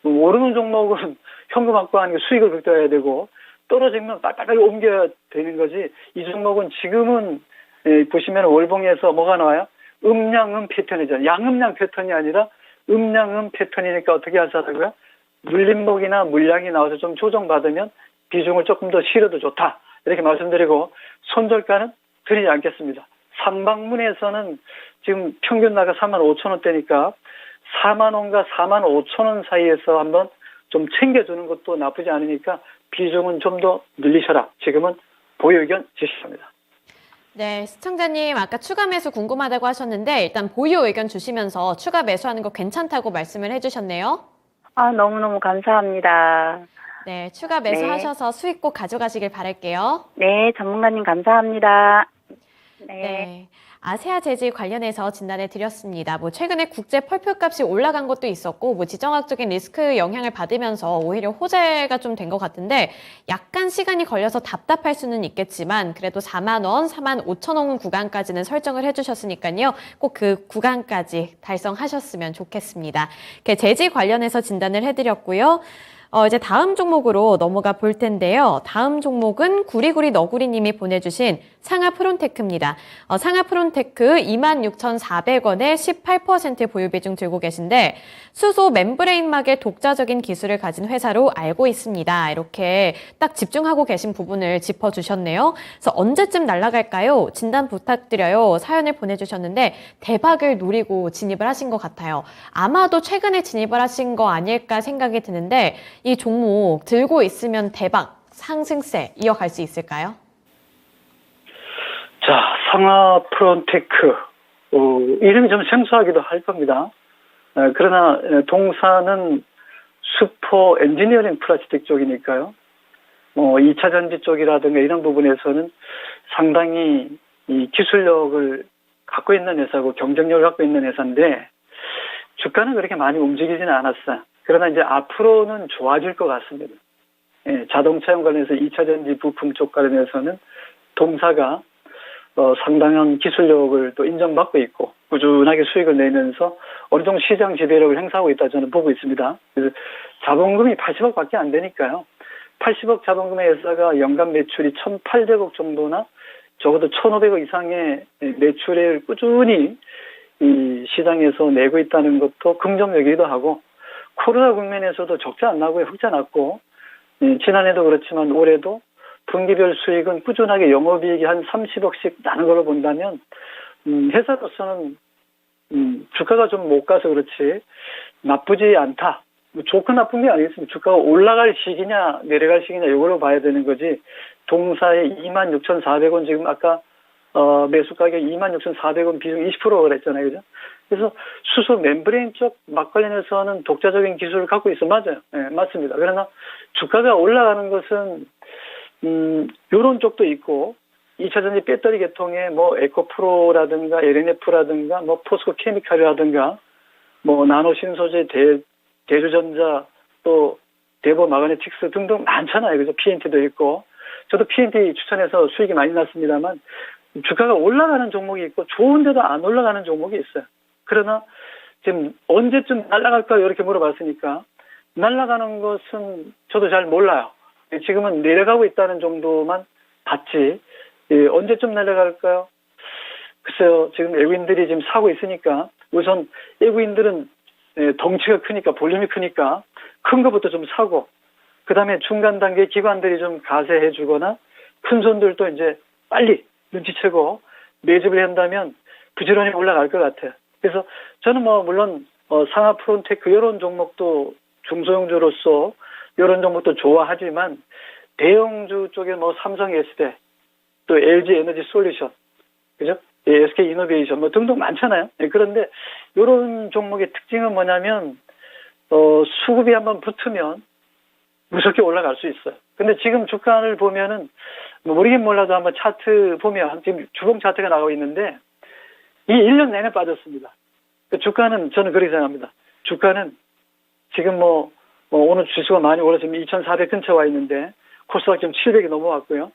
오르는 종목은 현금 확보하는 게 수익을 극대화해야 되고 떨어지면 빨리빨리 옮겨야 되는 거지. 이 종목은 지금은 보시면 월봉에서 뭐가 나와요? 음양음 패턴이잖아요. 양음양 패턴이 아니라 음양음 패턴이니까 어떻게 하자고요? 물림목이나 물량이 나와서 좀 조정받으면 비중을 조금 더 실어도 좋다. 이렇게 말씀드리고, 손절가는 드리지 않겠습니다. 상방문에서는 지금 평균 나가 4만 5천 원대니까 4만 원과 4만 5천 원 사이에서 한번 좀 챙겨주는 것도 나쁘지 않으니까 비중은 좀 더 늘리셔라. 지금은 보유 의견 제시합니다. 네, 시청자님 아까 추가 매수 궁금하다고 하셨는데 일단 보유 의견 주시면서 추가 매수하는 거 괜찮다고 말씀을 해주셨네요. 너무너무 감사합니다. 네, 추가 매수하셔서 수익 꼭 가져가시길 바랄게요. 네, 전문가님 감사합니다. 네. 아세아제지 관련해서 진단해 드렸습니다. 최근에 국제 펄표값이 올라간 것도 있었고, 지정학적인 리스크 영향을 받으면서 오히려 호재가 좀 된 것 같은데, 약간 시간이 걸려서 답답할 수는 있겠지만, 그래도 4만 원, 4만 5천 원 구간까지는 설정을 해주셨으니까요. 꼭 그 구간까지 달성하셨으면 좋겠습니다. 제지 관련해서 진단을 해드렸고요. 이제 다음 종목으로 넘어가 볼 텐데요. 다음 종목은 구리구리 너구리님이 보내주신 상하프론테크입니다. 상하프론테크 26,400원에 18% 보유 비중 들고 계신데 수소 멤브레인막의 독자적인 기술을 가진 회사로 알고 있습니다. 이렇게 딱 집중하고 계신 부분을 짚어주셨네요. 그래서 언제쯤 날아갈까요? 진단 부탁드려요. 사연을 보내주셨는데 대박을 노리고 진입을 하신 것 같아요. 아마도 최근에 진입을 하신 거 아닐까 생각이 드는데 이 종목 들고 있으면 대박 상승세 이어갈 수 있을까요? 자, 상하프론테크. 이름이 좀 생소하기도 할 겁니다. 그러나 동사는 슈퍼 엔지니어링 플라스틱 쪽이니까요. 2차 전지 쪽이라든가 이런 부분에서는 상당히 이 기술력을 갖고 있는 회사고 경쟁력을 갖고 있는 회사인데 주가는 그렇게 많이 움직이지는 않았어요. 그러나 이제 앞으로는 좋아질 것 같습니다. 자동차용 관련해서 2차 전지 부품 쪽 관련해서는 동사가 상당한 기술력을 또 인정받고 있고 꾸준하게 수익을 내면서 어느 정도 시장 지배력을 행사하고 있다 저는 보고 있습니다. 그래서 자본금이 80억밖에 안 되니까요. 80억 자본금의 회사가 연간 매출이 1,800억 정도나 적어도 1,500억 이상의 매출을 꾸준히 이 시장에서 내고 있다는 것도 긍정적이기도 하고 코로나 국면에서도 적자 안 나고요. 흑자 났고, 지난해도 그렇지만 올해도 분기별 수익은 꾸준하게 영업이익이 한 30억씩 나는 걸로 본다면, 회사로서는, 주가가 좀 못 가서 그렇지, 나쁘지 않다. 뭐 좋고 나쁜 게 아니겠습니다. 주가가 올라갈 시기냐, 내려갈 시기냐, 이걸로 봐야 되는 거지, 동사에 26,400원 지금 아까, 매수 가격 26,400원 비중 20%가 그랬잖아요. 그죠? 그래서 수소 멤브레인 쪽 막관련해서는 독자적인 기술을 갖고 있어. 맞아요. 네, 맞습니다. 그러나 주가가 올라가는 것은, 요런 쪽도 있고, 2차전지 배터리 계통에 뭐 에코프로라든가 LNF라든가 뭐 포스코 케미칼이라든가 뭐 나노신소재 대주전자 또 대보 마그네틱스 등등 많잖아요. 그래서 PNT도 있고, 저도 PNT 추천해서 수익이 많이 났습니다만 주가가 올라가는 종목이 있고 좋은데도 안 올라가는 종목이 있어요. 그러나 지금 언제쯤 날아갈까요? 이렇게 물어봤으니까 날아가는 것은 저도 잘 몰라요. 지금은 내려가고 있다는 정도만 봤지 언제쯤 날아갈까요? 글쎄요. 지금 외국인들이 지금 사고 있으니까 우선 외국인들은 덩치가 크니까 볼륨이 크니까 큰 것부터 좀 사고 그 다음에 중간 단계 기관들이 좀 가세해 주거나 큰 손들도 이제 빨리 눈치채고 매집을 한다면 부지런히 올라갈 것 같아요. 그래서 저는 뭐 물론 상하 프론테크 이런 종목도 중소형주로서 이런 종목도 좋아하지만 대형주 쪽에 뭐 삼성 S대 또 LG 에너지 솔루션 그죠? SK 이노베이션 뭐 등등 많잖아요. 그런데 이런 종목의 특징은 뭐냐면 수급이 한번 붙으면 무섭게 올라갈 수 있어요. 근데 지금 주가를 보면은 뭐 모르긴 몰라도 한번 차트 보면 지금 주봉 차트가 나오고 있는데 이 1년 내내 빠졌습니다. 주가는 저는 그렇게 생각합니다. 주가는 지금 뭐 오늘 지수가 많이 올라서 2,400 근처 와 있는데 코스닥 지금 700이 넘어왔고요.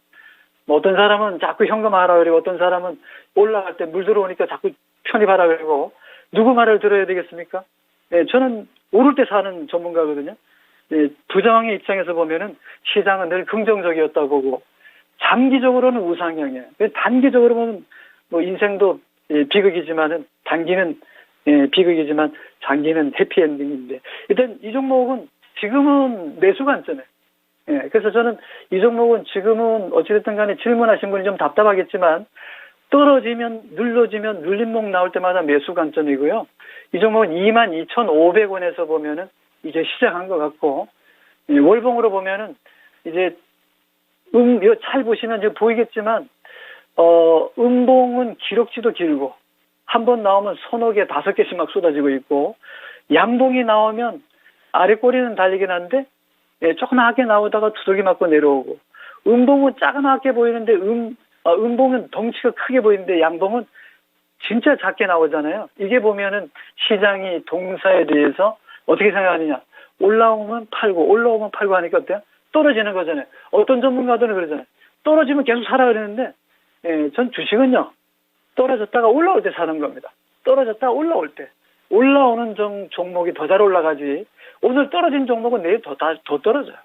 뭐 어떤 사람은 자꾸 현금하라 그리고 어떤 사람은 올라갈 때 물 들어오니까 자꾸 편입하라 그리고 누구 말을 들어야 되겠습니까? 네, 저는 오를 때 사는 전문가거든요. 네, 부장의 입장에서 보면은 시장은 늘 긍정적이었다고 보고 장기적으로는 우상향이에요. 단기적으로 보면 뭐 인생도 비극이지만은 단기는 비극이지만 장기는 해피엔딩인데 일단 이 종목은 지금은 매수 관점이에요. 그래서 저는 이 종목은 지금은 어찌됐든 간에 질문하신 분이 좀 답답하겠지만 떨어지면 눌러지면 눌림목 나올 때마다 매수 관점이고요. 이 종목은 22,500원에서 보면은 이제 시작한 것 같고 월봉으로 보면은 이제 잘 보시면 이제 보이겠지만 음봉은 기록지도 길고 한 번 나오면 서너 개, 5개씩 막 쏟아지고 있고 양봉이 나오면 아래 꼬리는 달리긴 한데 조그맣게 나오다가 두들기 맞고 내려오고 음봉은 작게 보이는데 음봉은 덩치가 크게 보이는데 양봉은 진짜 작게 나오잖아요. 이게 보면은 시장이 동사에 대해서 어떻게 생각하느냐. 올라오면 팔고 올라오면 팔고 하니까 어때요? 떨어지는 거잖아요. 어떤 전문가들은 그러잖아요. 떨어지면 계속 사라 그러는데 전 주식은요. 떨어졌다가 올라올 때 사는 겁니다. 떨어졌다가 올라올 때. 올라오는 종목이 더 잘 올라가지. 오늘 떨어진 종목은 내일 더 떨어져요.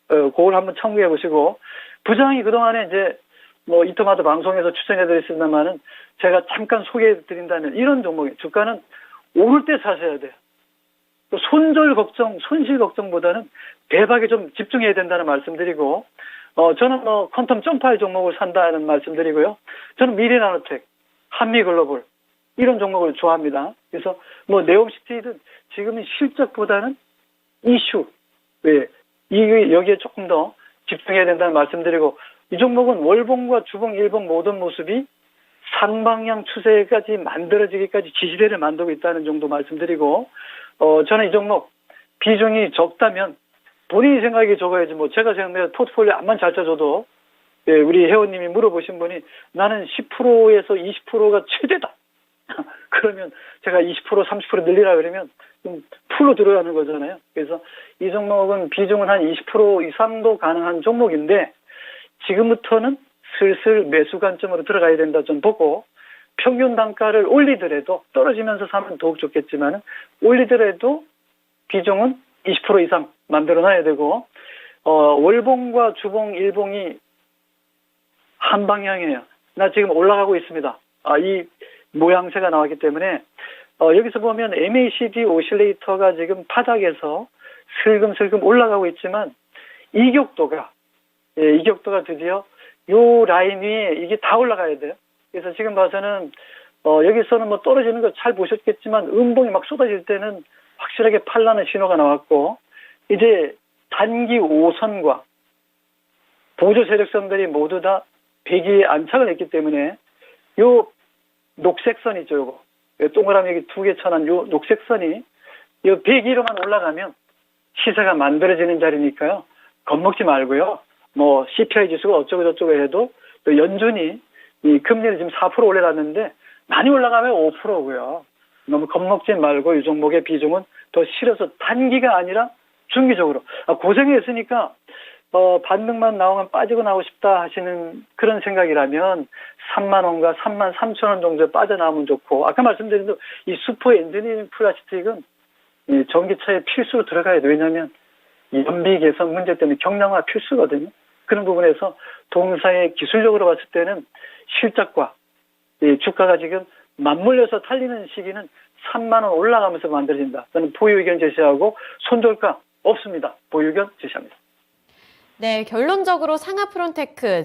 그걸 한번 참고해 보시고. 부장이 그동안에 이제 뭐 이토마토 방송에서 추천해드렸습니다만은 제가 잠깐 소개해드린다면 이런 종목이 주가는 오를 때 사셔야 돼요. 손절 걱정, 손실 걱정보다는 대박에 좀 집중해야 된다는 말씀드리고, 저는 뭐 퀀텀 점프할 종목을 산다는 말씀드리고요. 저는 미래나노텍, 한미글로벌, 이런 종목을 좋아합니다. 그래서 뭐 네옴시티든 지금은 실적보다는 이슈, 여기에 조금 더 집중해야 된다는 말씀드리고, 이 종목은 월봉과 주봉, 일봉 모든 모습이 상방향 추세까지 만들어지기까지 기시대를 만들고 있다는 정도 말씀드리고, 저는 이 종목 비중이 적다면 본인이 생각이 적어야지 뭐 제가 생각해서 포트폴리오 암만 잘 짜줘도 우리 회원님이 물어보신 분이 나는 10%에서 20%가 최대다. 그러면 제가 20% 30% 늘리라 그러면 풀로 들어가는 거잖아요. 그래서 이 종목은 비중은 한 20% 이상도 가능한 종목인데 지금부터는 슬슬 매수 관점으로 들어가야 된다 좀 보고 평균 단가를 올리더라도 떨어지면서 사면 더욱 좋겠지만 올리더라도 비중은 20% 이상 만들어놔야 되고 월봉과 주봉, 일봉이 한 방향이에요. 나 지금 올라가고 있습니다. 이 모양새가 나왔기 때문에 여기서 보면 MACD 오실레이터가 지금 바닥에서 슬금슬금 올라가고 있지만 이격도가 드디어 요 라인 위에 이게 다 올라가야 돼요. 그래서 지금 봐서는 여기서는 뭐 떨어지는 거 잘 보셨겠지만 음봉이 막 쏟아질 때는 확실하게 팔라는 신호가 나왔고, 이제 단기 5선과 보조 세력선들이 모두 다 배기에 안착을 했기 때문에 요 녹색선 있죠, 요거. 동그라미 여기 2개 쳐난 요 녹색선이 요 배기로만 올라가면 시세가 만들어지는 자리니까요. 겁먹지 말고요. 뭐 CPI 지수가 어쩌고 저쩌고 해도 또 연준이 이 금리를 지금 4% 올려놨는데 많이 올라가면 5%고요. 너무 겁먹지 말고 이 종목의 비중은 더 실어서 단기가 아니라 중기적으로. 고생했으니까 반등만 나오면 빠지고 나오고 싶다 하시는 그런 생각이라면 3만 원과 3만 3천 원 정도에 빠져나오면 좋고, 아까 말씀드린 대로 이 슈퍼 엔지니어링 플라스틱은 이 전기차에 필수로 들어가야 돼. 왜냐하면 연비 개선 문제 때문에 경량화 필수거든요. 그런 부분에서 동사의 기술적으로 봤을 때는 실적과 이 주가가 지금 맞물려서 달리는 시기는 3만 원 올라가면서 만들어진다. 저는 보유 의견 제시하고 손절가 없습니다. 보유 의견 제시합니다. 네, 결론적으로 상하프론테크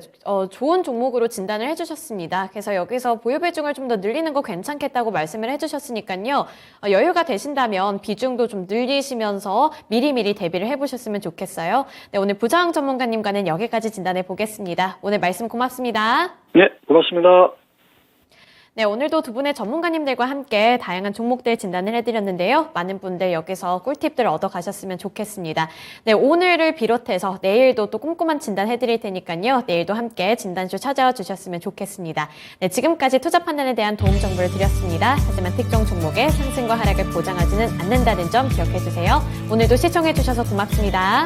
좋은 종목으로 진단을 해주셨습니다. 그래서 여기서 보유 비중을 좀 더 늘리는 거 괜찮겠다고 말씀을 해주셨으니까요. 여유가 되신다면 비중도 좀 늘리시면서 미리미리 대비를 해보셨으면 좋겠어요. 네, 오늘 부장 전문가님과는 여기까지 진단해 보겠습니다. 오늘 말씀 고맙습니다. 네, 고맙습니다. 네, 오늘도 두 분의 전문가님들과 함께 다양한 종목들 진단을 해드렸는데요. 많은 분들 여기서 꿀팁들 얻어가셨으면 좋겠습니다. 네, 오늘을 비롯해서 내일도 또 꼼꼼한 진단 해드릴 테니까요. 내일도 함께 진단쇼 찾아와 주셨으면 좋겠습니다. 네, 지금까지 투자 판단에 대한 도움 정보를 드렸습니다. 하지만 특정 종목의 상승과 하락을 보장하지는 않는다는 점 기억해 주세요. 오늘도 시청해 주셔서 고맙습니다.